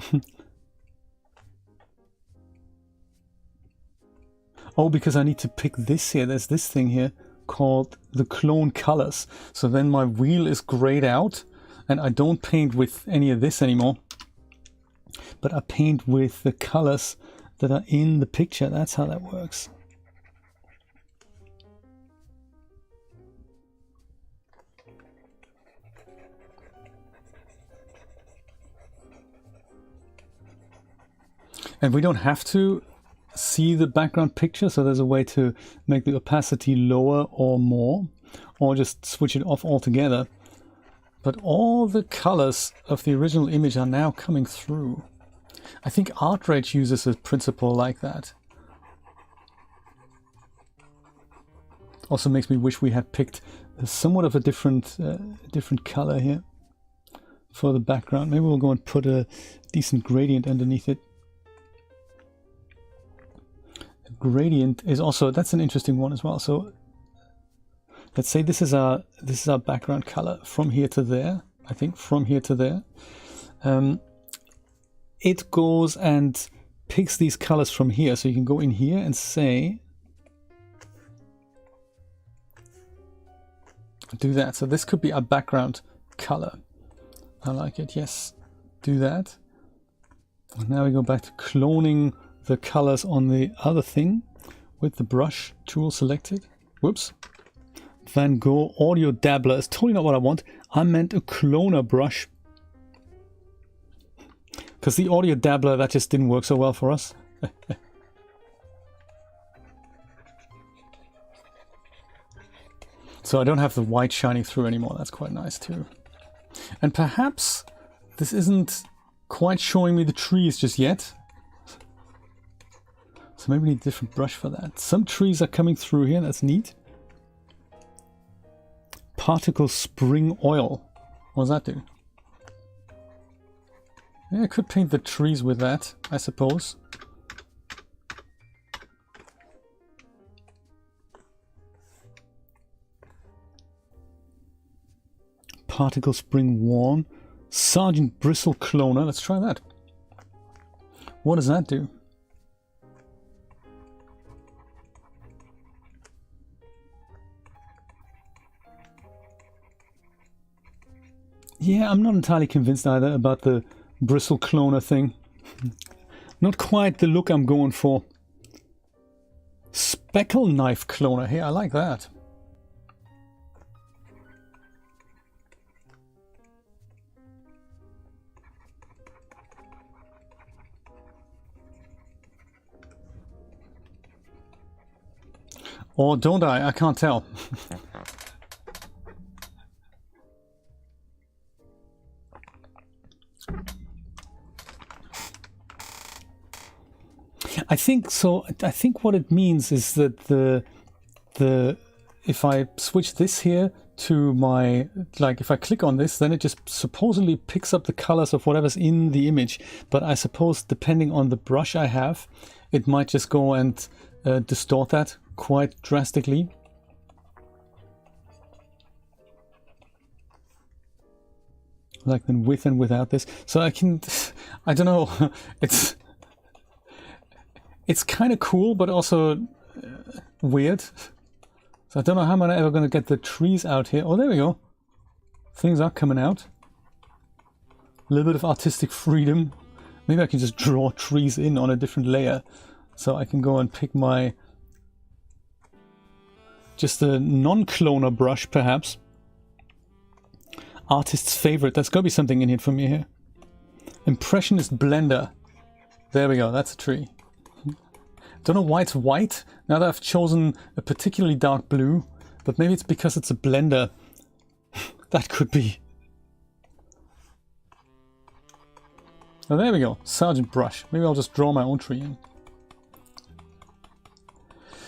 [SPEAKER 1] Oh, because I need to pick this here. There's this thing here called the clone colors. So then my wheel is grayed out and I don't paint with any of this anymore, but I paint with the colors that are in the picture. That's how that works. And we don't have to see the background picture, so there's a way to make the opacity lower or more, or just switch it off altogether. But all the colors of the original image are now coming through. I think ArtRage uses a principle like that. Also makes me wish we had picked somewhat of a different color here for the background. Maybe we'll go and put a decent gradient underneath it. Gradient is also, that's an interesting one as well. So let's say this is our background color from here to there. I think from here to there. It goes and picks these colors from here. So you can go in here and say, do that. So this could be our background color. I like it. Yes, do that. And now we go back to cloning the colors on the other thing with the brush tool selected. Whoops. Van Gogh Audio Dabbler is totally not what I want. I meant a cloner brush. because the audio dabbler, that just didn't work so well for us. So I don't have the white shining through anymore. That's quite nice too. And perhaps this isn't quite showing me the trees just yet. So maybe we need a different brush for that. Some trees are coming through here. That's neat. Particle spring oil. What does that do? Yeah, I could paint the trees with that, I suppose. Particle spring worn. Sergeant bristle cloner. Let's try that. What does that do? Yeah, I'm not entirely convinced either about the bristle cloner thing. Not quite the look I'm going for. Speckle knife cloner. Hey, I like that. Or don't I? I can't tell. I think so. I think what it means is that if I switch this here to my, like if I click on this, then it just supposedly picks up the colors of whatever's in the image. But I suppose depending on the brush I have, it might just go and distort that quite drastically. Like then with and without this. So I can, I don't know, it's kind of cool, but also weird. So I don't know how I'm ever going to get the trees out here. Oh, there we go. Things are coming out. A little bit of artistic freedom. Maybe I can just draw trees in on a different layer. So I can go and pick my... just a non-cloner brush, perhaps. Artist's favorite. There's got to be something in it for me here. Impressionist blender. There we go. That's a tree. Don't know why it's white, now that I've chosen a particularly dark blue, but maybe it's because it's a blender. That could be. Oh, there we go, Sergeant brush. Maybe I'll just draw my own tree in.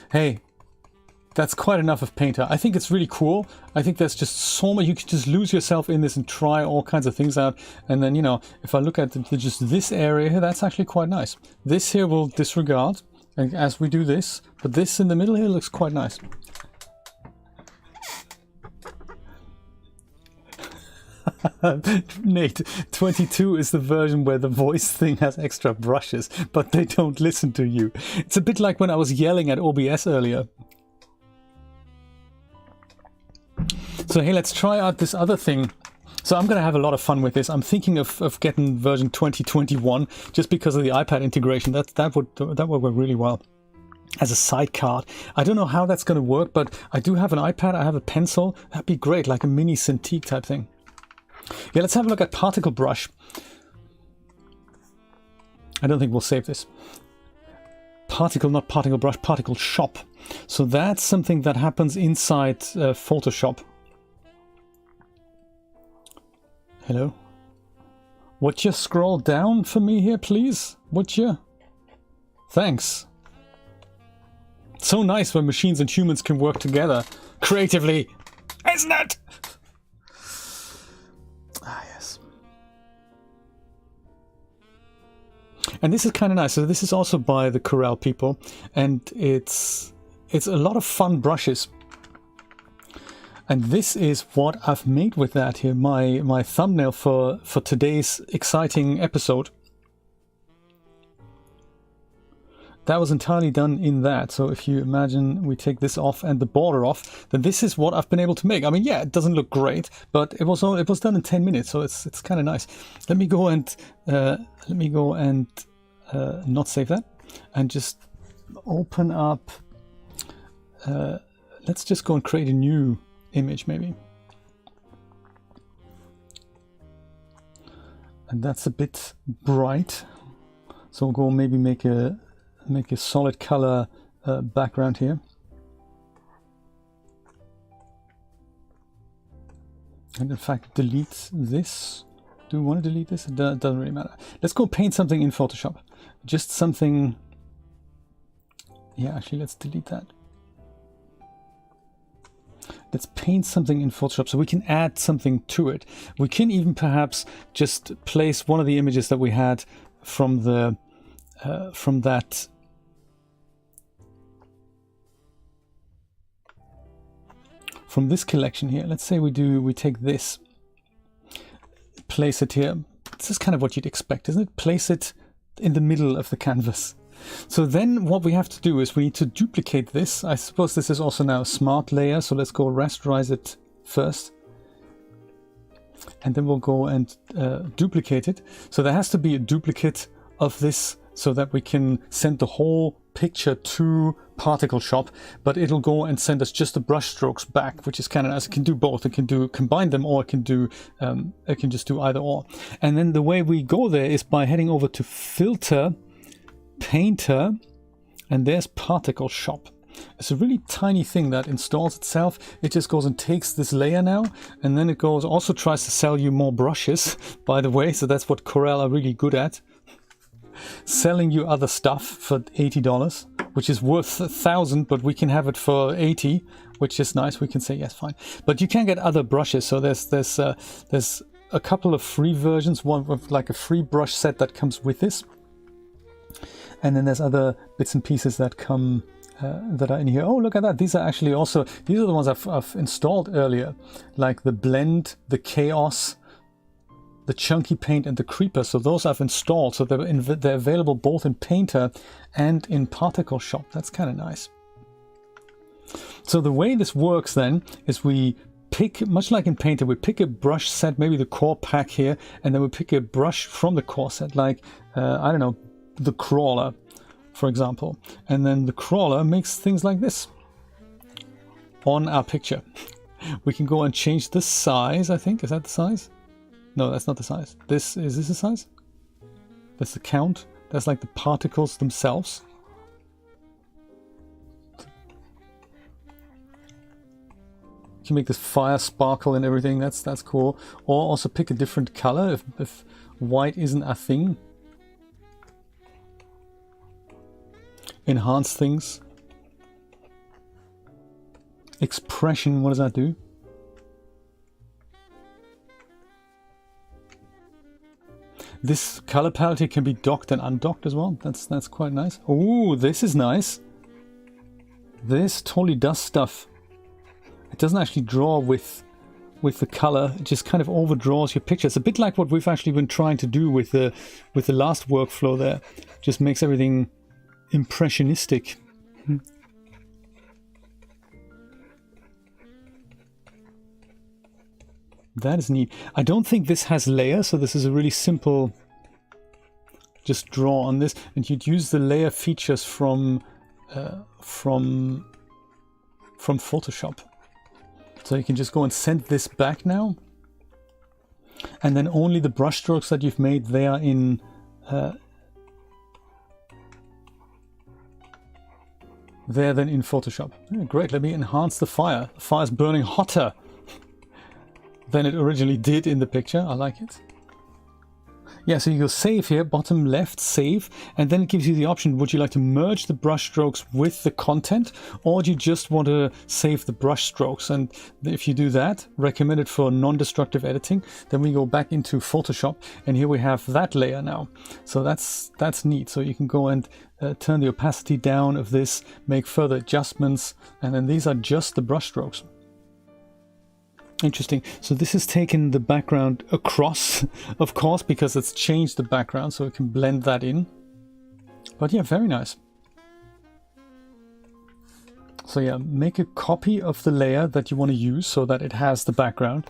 [SPEAKER 1] Hey, that's quite enough of Painter. I think it's really cool. I think there's just so much, you can just lose yourself in this and try all kinds of things out. And then, you know, if I look at just this area here, that's actually quite nice. This here we'll disregard. And as we do this, but this in the middle here looks quite nice. Nate, 22 is the version where the voice thing has extra brushes, but they don't listen to you. It's a bit like when I was yelling at OBS earlier. So hey, let's try out this other thing. So I'm going to have a lot of fun with this. I'm thinking of getting version 2021 just because of the iPad integration. That would work really well as a side card. I don't know how that's going to work, but I do have an iPad. I have a pencil. That'd be great, like a mini Cintiq type thing. Yeah, let's have a look at particle brush. I don't think we'll save this. Particle, not particle brush, particle shop. So that's something that happens inside Photoshop. Hello? Would you scroll down for me here, please? Would you? Thanks. So nice when machines and humans can work together creatively, isn't it? Ah, yes. And this is kind of nice. So this is also by the Corel people, and it's a lot of fun brushes. And this is what I've made with that here, my thumbnail for today's exciting episode. That was entirely done in that. So if you imagine we take this off and the border off, then this is what I've been able to make. I mean, yeah, it doesn't look great, but it was done in 10 minutes, so it's kind of nice. Let me go and not save that, and just open up. Let's just go and create a new image maybe. and that's a bit bright. So we'll go maybe make a solid color background here. And in fact, delete this. Do we want to delete this? It doesn't really matter. Let's go paint something in Photoshop. Just something. Yeah, actually, let's delete that. Let's paint something in Photoshop so we can add something to it. We can even perhaps just place one of the images that we had from the from this collection here. Let's say we take this, place it here. This is kind of what you'd expect, isn't it? Place it in the middle of the canvas. So then what we have to do is we need to duplicate this. I suppose this is also now a smart layer, so let's go rasterize it first. And then we'll go and duplicate it. So there has to be a duplicate of this so that we can send the whole picture to Particle Shop, but it'll go and send us just the brush strokes back, which is kind of nice. It can do both. It can combine them, or it can just do either or. And then the way we go there is by heading over to Filter, Painter, and there's Particle Shop. It's a really tiny thing that installs itself. It just goes and takes this layer now, and then it goes, also tries to sell you more brushes, by the way. So that's what Corel are really good at. Selling you other stuff for $80, which is worth 1,000, but we can have it for 80, which is nice. We can say yes, fine. But you can get other brushes. So there's a couple of free versions, one with like a free brush set that comes with this. And then there's other bits and pieces that come that are in here. Oh, look at that. These are actually also, these are the ones I've installed earlier, like the blend, the chaos, the chunky paint, and the creeper. So those I've installed. So they're available both in Painter and in Particle Shop. That's kind of nice. So the way this works then is we pick, much like in Painter, we pick a brush set, maybe the core pack here, and then we pick a brush from the core set, like, I don't know, the crawler, for example. And then the crawler makes things like this on our picture. We can go and change the size, I think. Is that the size? No, that's not the size. Is this the size? That's the count. That's like the particles themselves. You can make this fire sparkle and everything. That's cool. Or also pick a different color if white isn't a thing. Enhance things. Expression, what does that do? This color palette can be docked and undocked as well. That's quite nice. Oh, this is nice. This totally does stuff. It doesn't actually draw with the color. It just kind of overdraws your picture. It's a bit like what we've actually been trying to do with the last workflow there. Just makes everything impressionistic. That is neat. I don't think this has layers, so this is a really simple, just draw on this, and you'd use the layer features from Photoshop. So you can just go and send this back now, and then only the brush strokes that you've made, they are in they're then in Photoshop. Oh, great, let me enhance the fire. The fire's burning hotter than it originally did in the picture. I like it. Yeah, so you go save here, bottom left, save, and then it gives you the option, would you like to merge the brush strokes with the content, or do you just want to save the brush strokes? And if you do that, recommended for non-destructive editing, then we go back into Photoshop, and here we have that layer now. So that's neat. So you can go and turn the opacity down of this, make further adjustments, and then these are just the brush strokes. Interesting. So this has taken the background across, of course, because it's changed the background, so we can blend that in. But yeah, very nice. So yeah, make a copy of the layer that you want to use so that it has the background.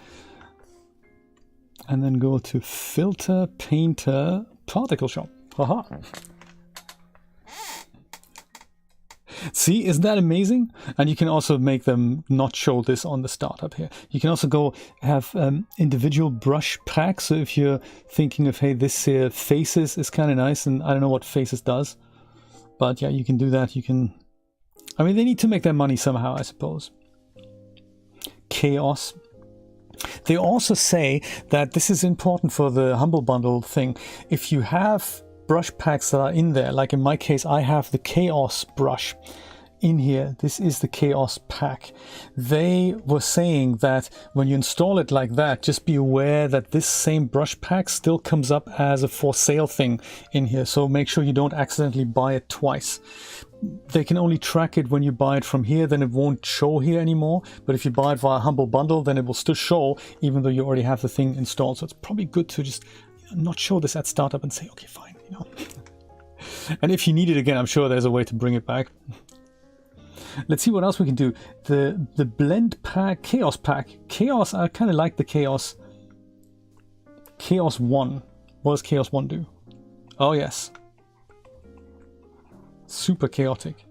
[SPEAKER 1] And then go to Filter, Painter, Particle Shop. Haha. See, isn't that amazing? And you can also make them not show this on the startup here. You can also go have individual brush packs. So if you're thinking of, hey, this here faces is kind of nice, and I don't know what faces does, but yeah, you can do that. You can, I mean, they need to make their money somehow, I suppose. Chaos. They also say that this is important for the Humble Bundle thing. If you have brush packs that are in there, like in my case, I have the Chaos brush in here. This is the Chaos pack. They were saying that when you install it like that, just be aware that this same brush pack still comes up as a for sale thing in here. So make sure you don't accidentally buy it twice. They can only track it when you buy it from here, then it won't show here anymore. But if you buy it via Humble Bundle, then it will still show, even though you already have the thing installed. So it's probably good to just not show this at startup and say, okay, fine, you know. And if you need it again, I'm sure there's a way to bring it back. Let's see what else we can do. The blend pack, Chaos pack. Chaos, I kind of like the Chaos. Chaos 1. What does Chaos 1 do? Oh, yes. Super chaotic.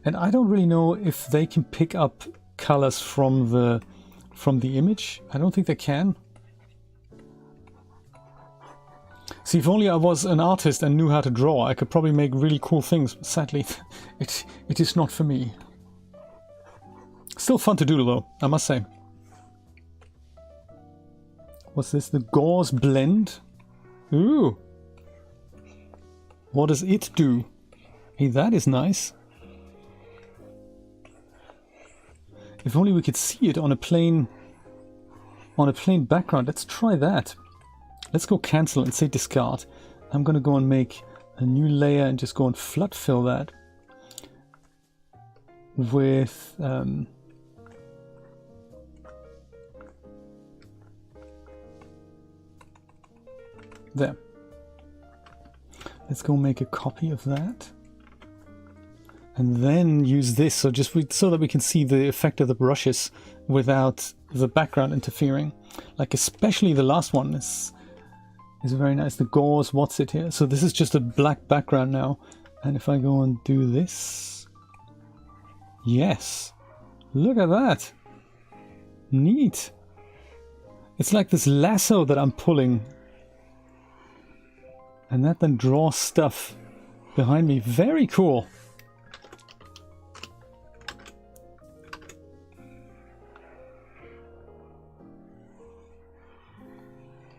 [SPEAKER 1] And I don't really know if they can pick up colors from the image. I don't think they can. See, if only I was an artist and knew how to draw, I could probably make really cool things. Sadly, it is not for me. Still fun to do though, I must say. What's this? The gauze blend? Ooh. What does it do? Hey, that is nice. If only we could see it on a plain background. Let's try that. Let's go cancel and say discard. I'm gonna go and make a new layer and just go and flood fill that with there. Let's go make a copy of that. And then use this, so that we can see the effect of the brushes without the background interfering. Like especially the last one is very nice. The gauze, what's it here? So this is just a black background now. And if I go and do this, yes, look at that. Neat. It's like this lasso that I'm pulling. And that then draws stuff behind me. Very cool.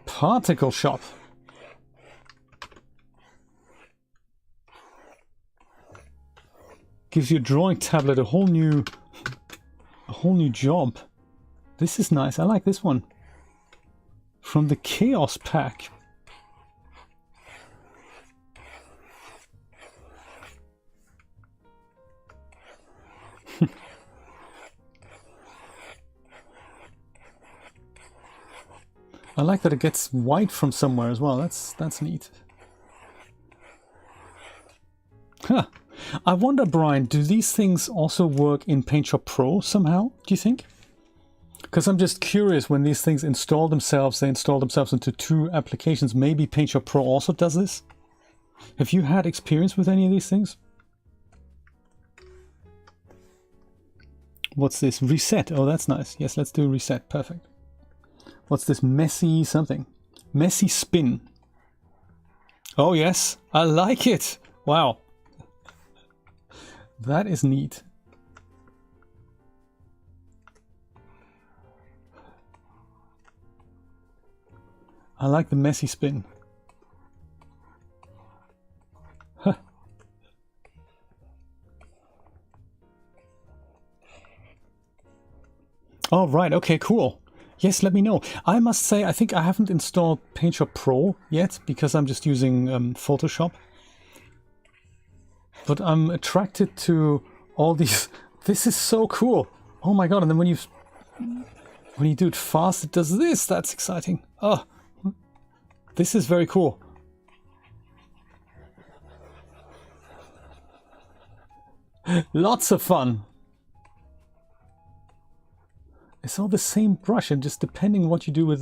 [SPEAKER 1] Particle shop. Gives your drawing tablet a whole new job. This is nice. I like this one. From the Chaos pack. I like that it gets white from somewhere as well. That's neat. Huh. I wonder, Brian, do these things also work in PaintShop Pro somehow, do you think? Because I'm just curious, when these things install themselves, they install themselves into two applications. Maybe PaintShop Pro also does this? Have you had experience with any of these things? What's this? Reset. Oh, that's nice. Yes, let's do reset. Perfect. What's this? Messy something. Messy spin. Oh yes, I like it. Wow. That is neat. I like the messy spin. Huh. Oh, right. Okay, cool. Yes, let me know. I must say, I think I haven't installed PaintShop Pro yet because I'm just using Photoshop. But I'm attracted to all these. This is so cool. Oh my god! And then when you do it fast, it does this. That's exciting. Oh, this is very cool. Lots of fun. It's all the same brush, and just depending what you do with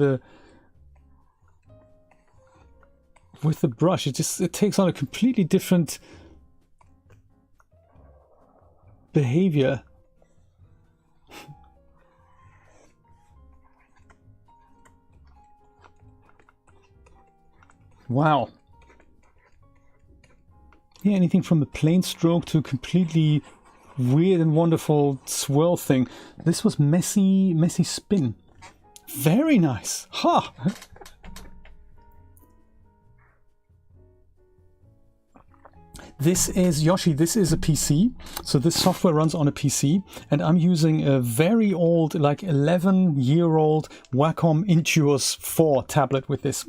[SPEAKER 1] with the brush. It takes on a completely different behavior. Wow. Yeah, anything from the plain stroke to completely weird and wonderful swirl thing. This was messy spin. Very nice. Ha! Huh. This is Yoshi. This is a PC. So this software runs on a PC, and I'm using a very old, like 11-year-old Wacom Intuos 4 tablet with this.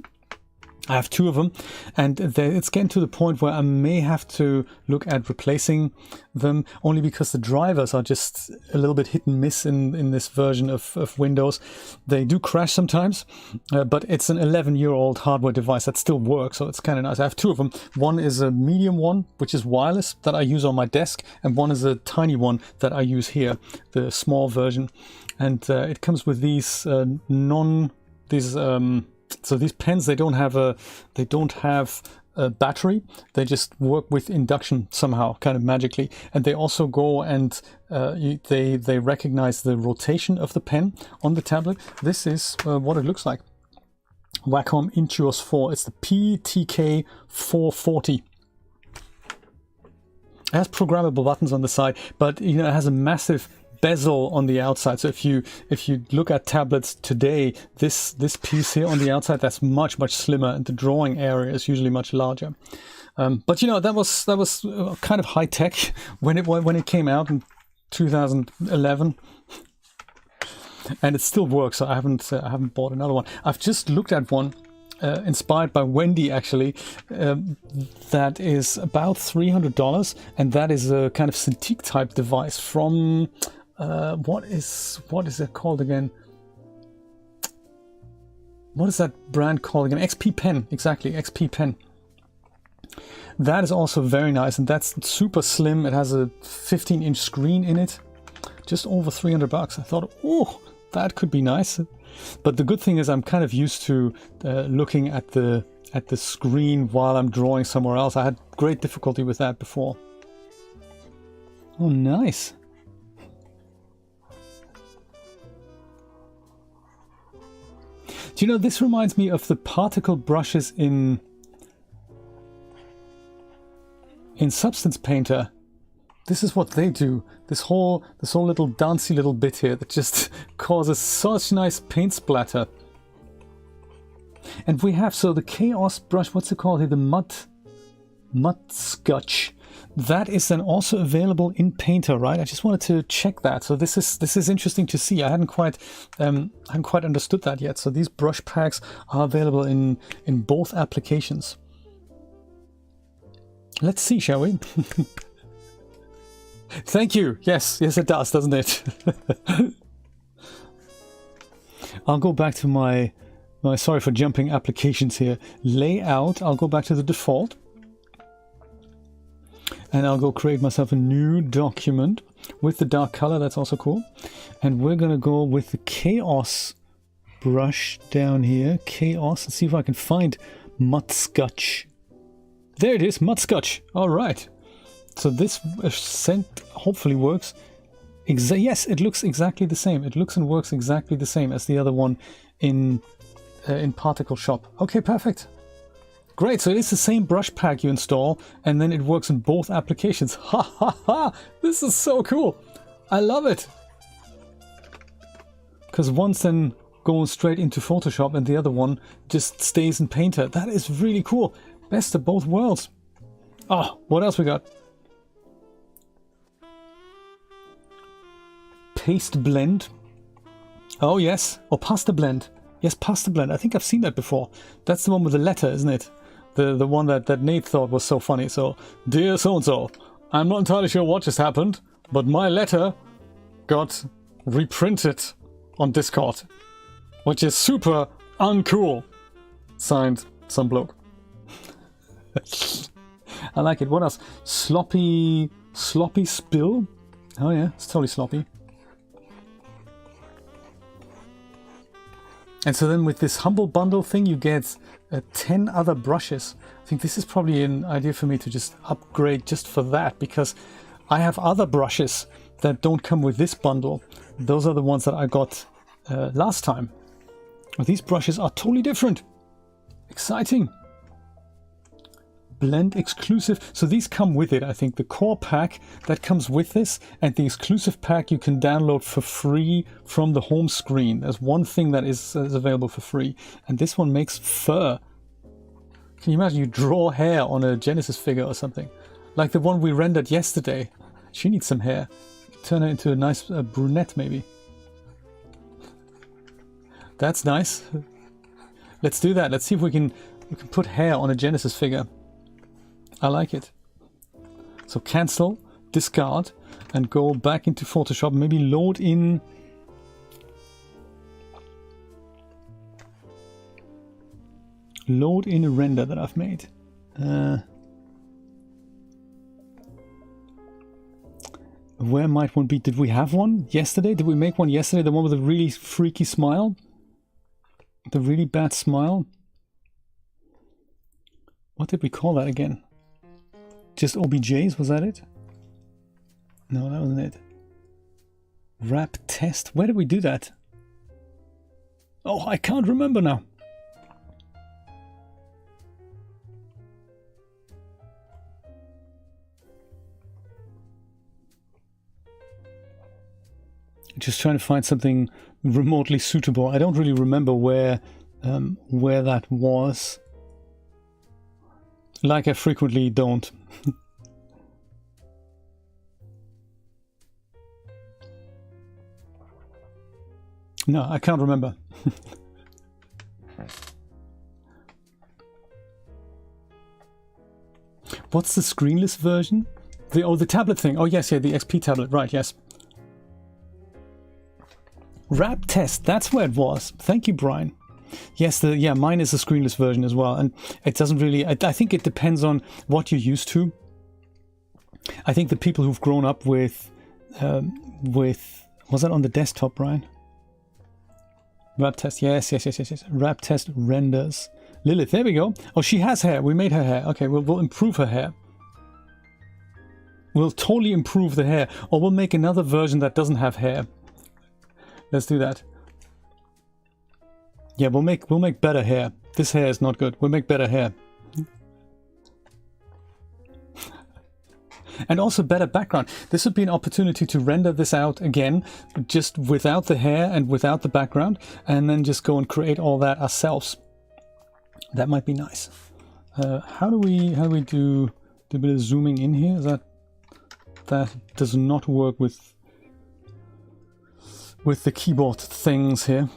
[SPEAKER 1] I have two of them, and it's getting to the point where I may have to look at replacing them, only because the drivers are just a little bit hit and miss in this version of Windows. They do crash sometimes, but it's an 11-year-old hardware device that still works, so it's kind of nice. I have two of them. One is a medium one, which is wireless, that I use on my desk, and one is a tiny one that I use here, the small version. And it comes with these so these pens, they don't have a battery. They just work with induction somehow, kind of magically. And they also go and they recognize the rotation of the pen on the tablet. This is what it looks like. Wacom Intuos 4. It's the PTK 440. It has programmable buttons on the side, but you know, it has a massive bezel on the outside. So if you look at tablets today, this piece here on the outside, that's much slimmer, and the drawing area is usually much larger. But you know, that was kind of high tech when it came out in 2011, and it still works. So I haven't bought another one. I've just looked at one. Inspired by Wendy, actually, that is about $300, and that is a kind of Cintiq type device from what is it called again? What is that brand called again? XP Pen, exactly, XP Pen. That is also very nice, and that's super slim. It has a 15-inch screen in it, just over $300. I thought, oh, that could be nice. But the good thing is I'm kind of used to looking at the screen while I'm drawing somewhere else. I had great difficulty with that before. Oh, nice. Do you know, this reminds me of the particle brushes in Substance Painter. This is what they do. This whole little dancey little bit here that just causes such nice paint splatter. And we have, so the Chaos brush, what's it called here? The Mud Scotch. That is then also available in Painter, right? I just wanted to check that. So this is interesting to see. I hadn't quite understood that yet. So these brush packs are available in both applications. Let's see, shall we? Thank you. Yes, it does, doesn't it? I'll go back to my sorry for jumping applications here. Layout. I'll go back to the default. And I'll go create myself a new document with the dark color. That's also cool. And we're going to go with the Chaos brush down here. Chaos. Let's see if I can find Mudscotch. There it is, Mudscotch. All right. So this scent hopefully works. Yes, it looks exactly the same. It looks and works exactly the same as the other one in Particle Shop. Okay, perfect. Great, so it's the same brush pack you install, and then it works in both applications. Ha ha ha! This is so cool. I love it. Because one's then going straight into Photoshop, and the other one just stays in Painter. That is really cool. Best of both worlds. Oh, what else we got? Paste blend. Oh yes, or pasta blend. Yes, pasta blend. I think I've seen that before. That's the one with the letter, isn't it? The one that Nate thought was so funny. So, dear so-and-so, I'm not entirely sure what just happened, but my letter got reprinted on Discord, which is super uncool. Signed, some bloke. I like it. What else? Sloppy spill. Oh yeah, it's totally sloppy. And so then with this Humble Bundle thing, you get 10 other brushes. I think this is probably an idea for me to just upgrade just for that, because I have other brushes that don't come with this bundle. Those are the ones that I got last time. These brushes are totally different. Exciting. Blend exclusive. So these come with it. I think the core pack that comes with this, and the exclusive pack you can download for free from the home screen. There's one thing that is available for free, and this one makes fur. Can you imagine you draw hair on a Genesis figure or something? Like the one we rendered yesterday. She needs some hair. Turn her into a nice brunette maybe. That's nice. Let's do that. Let's see if we can put hair on a Genesis figure. I like it. So cancel, discard, and go back into Photoshop. Maybe load in... Load in a render that I've made. Where might one be? Did we have one yesterday? Did we make one yesterday? The one with a really freaky smile? The really bad smile? What did we call that again? Just OBJs, was that it? No, that wasn't it. Wrap test. Where did we do that? Oh, I can't remember now. Just trying to find something remotely suitable. I don't really remember where that was. Like I frequently don't. No, I can't remember. What's the screenless version? The tablet thing. Oh yes, yeah, the XP tablet. Right, yes. Wrap test. That's where it was. Thank you, Brian. Yes, mine is a screenless version as well, and it doesn't really. I think it depends on what you're used to. I think the people who've grown up with was that on the desktop, Brian? Wrap test. Yes. Wrap test renders. Lilith, there we go. Oh, she has hair. We made her hair. Okay, we'll improve her hair. We'll totally improve the hair, or we'll make another version that doesn't have hair. Let's do that. Yeah, we'll make better hair. This hair is not good. We'll make better hair. And also better background. This would be an opportunity to render this out again, just without the hair and without the background, and then just go and create all that ourselves. That might be nice. How do we do a bit of zooming in here? Is that does not work with the keyboard things here.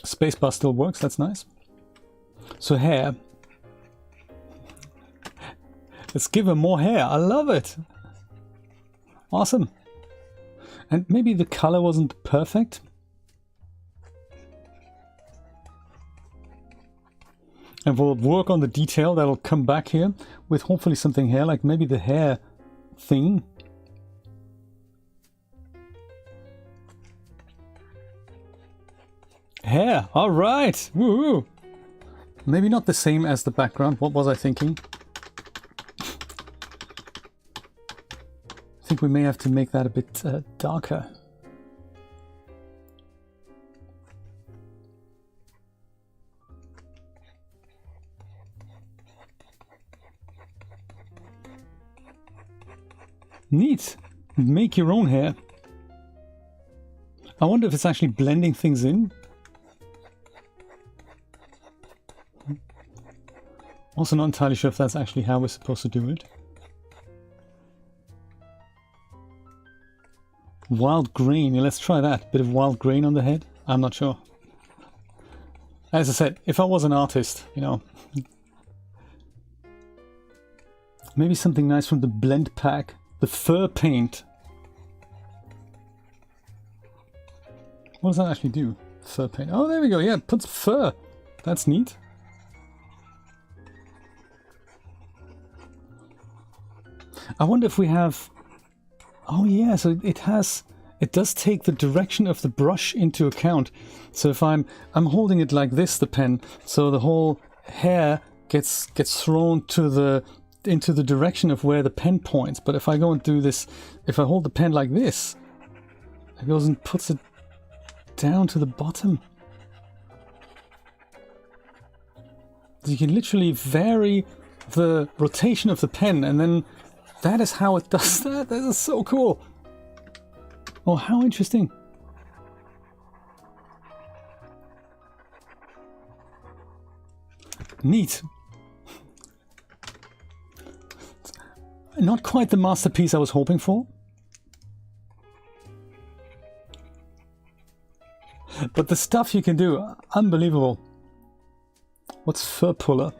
[SPEAKER 1] Spacebar still works, that's nice. So hair. Let's give her more hair. I love it. Awesome. And maybe the color wasn't perfect. And we'll work on the detail that'll come back here with hopefully something here, like maybe the hair thing. Hair, all right, woohoo! Maybe not the same as the background. What was I thinking? I think we may have to make that a bit darker. Neat. Make your own hair. I wonder if it's actually blending things in. Also not entirely sure if that's actually how we're supposed to do it. Wild grain. Yeah, let's try that. Bit of wild grain on the head. I'm not sure. As I said, if I was an artist, you know. Maybe something nice from the blend pack. The fur paint. What does that actually do? Fur paint. Oh, there we go. Yeah, it puts fur. That's neat. I wonder if we have Oh yeah, so it does take the direction of the brush into account. So if I'm holding it like this, the pen, so the whole hair gets thrown into the direction of where the pen points. But if I go and do this, if I hold the pen like this, it goes and puts it down to the bottom. You can literally vary the rotation of the pen, and then that is how it does that. That is so cool. Oh, how interesting. Neat. Not quite the masterpiece I was hoping for. But the stuff you can do, unbelievable. What's fur puller?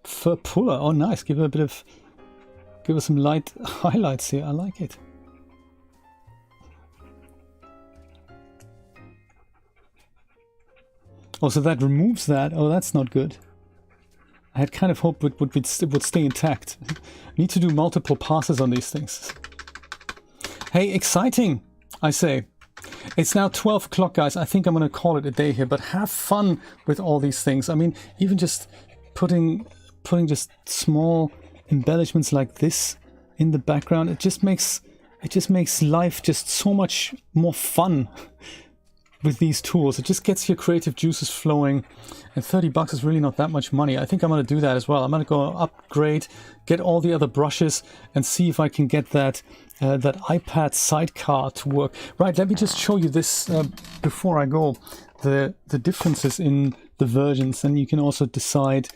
[SPEAKER 1] Fur puller, oh nice, give us some light highlights here, I like it. Oh, so that removes that. Oh, that's not good. I had kind of hoped it would stay intact. Need to do multiple passes on these things. Hey, exciting, I say. It's now 12 o'clock, guys. I think I'm going to call it a day here, but have fun with all these things. I mean, even just putting just small embellishments like this in the background, it just makes life just so much more fun with these tools. It just gets your creative juices flowing, and $30 is really not that much money. I think I'm going to do that as well. I'm going to go upgrade, get all the other brushes, and see if I can get that iPad sidecar to work. Right, let me just show you this before I go, the differences in the versions, and you can also decide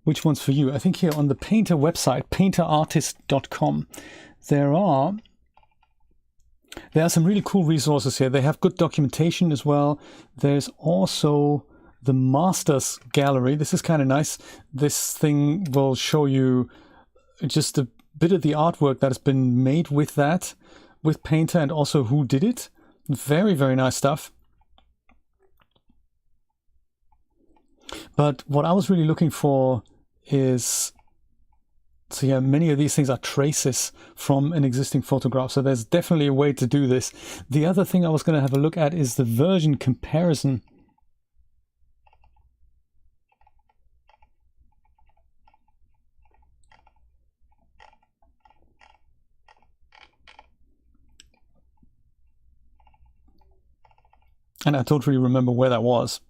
[SPEAKER 1] which one's for you. I think here on the Painter website, painterartist.com, there are some really cool resources here. They have good documentation as well. There's also the Masters Gallery. This is kind of nice. This thing will show you just a bit of the artwork that has been made with Painter, and also who did it. Very, very nice stuff. But what I was really looking for is, so yeah, many of these things are traces from an existing photograph. So there's definitely a way to do this. The other thing I was going to have a look at is the version comparison. And I don't really remember where that was.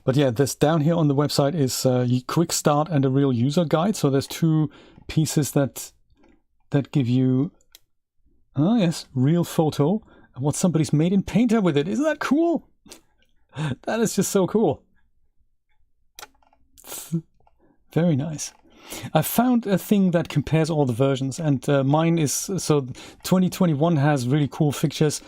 [SPEAKER 1] But yeah, this down here on the website is a quick start and a real user guide. So there's two pieces that give you, oh yes, real photo and what somebody's made in Painter with it. Isn't that cool? That is just so cool. Very nice. I found a thing that compares all the versions, and mine is, so 2021 has really cool fixtures.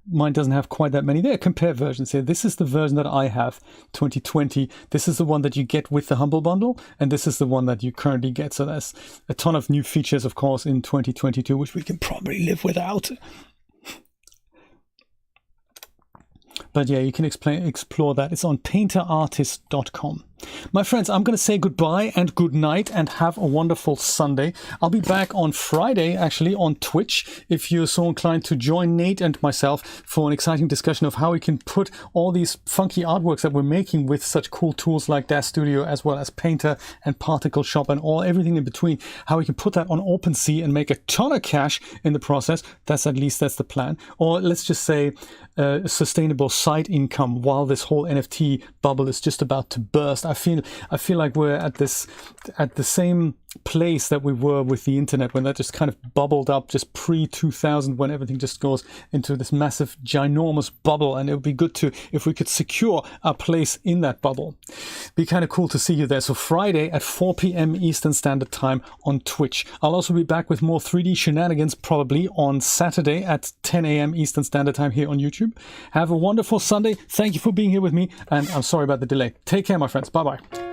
[SPEAKER 1] Mine doesn't have quite that many. There are compare versions here. This is the version that I have, 2020. This is the one that you get with the Humble Bundle, and this is the one that you currently get. So there's a ton of new features, of course, in 2022, which we can probably live without. But yeah, you can explore that. It's on painterartist.com. My friends, I'm going to say goodbye and good night and have a wonderful Sunday. I'll be back on Friday, actually, on Twitch, if you're so inclined to join Nate and myself for an exciting discussion of how we can put all these funky artworks that we're making with such cool tools like DAZ Studio, as well as Painter and Particle Shop and everything in between, how we can put that on OpenSea and make a ton of cash in the process. That's the plan. Or let's just say sustainable side income while this whole NFT bubble is just about to burst. I feel like we're at the same place that we were with the internet, when that just kind of bubbled up just pre-2000, when everything just goes into this massive ginormous bubble. And it would be good if we could secure our place in that bubble. Be kind of cool to see you there. So Friday at 4 p.m. Eastern Standard Time on Twitch. I'll also be back with more 3D Shenanigans probably on Saturday at 10 a.m. Eastern Standard Time here on YouTube. Have a wonderful Sunday. Thank you for being here with me, and I'm sorry about the delay. Take care, my friends. Bye-bye.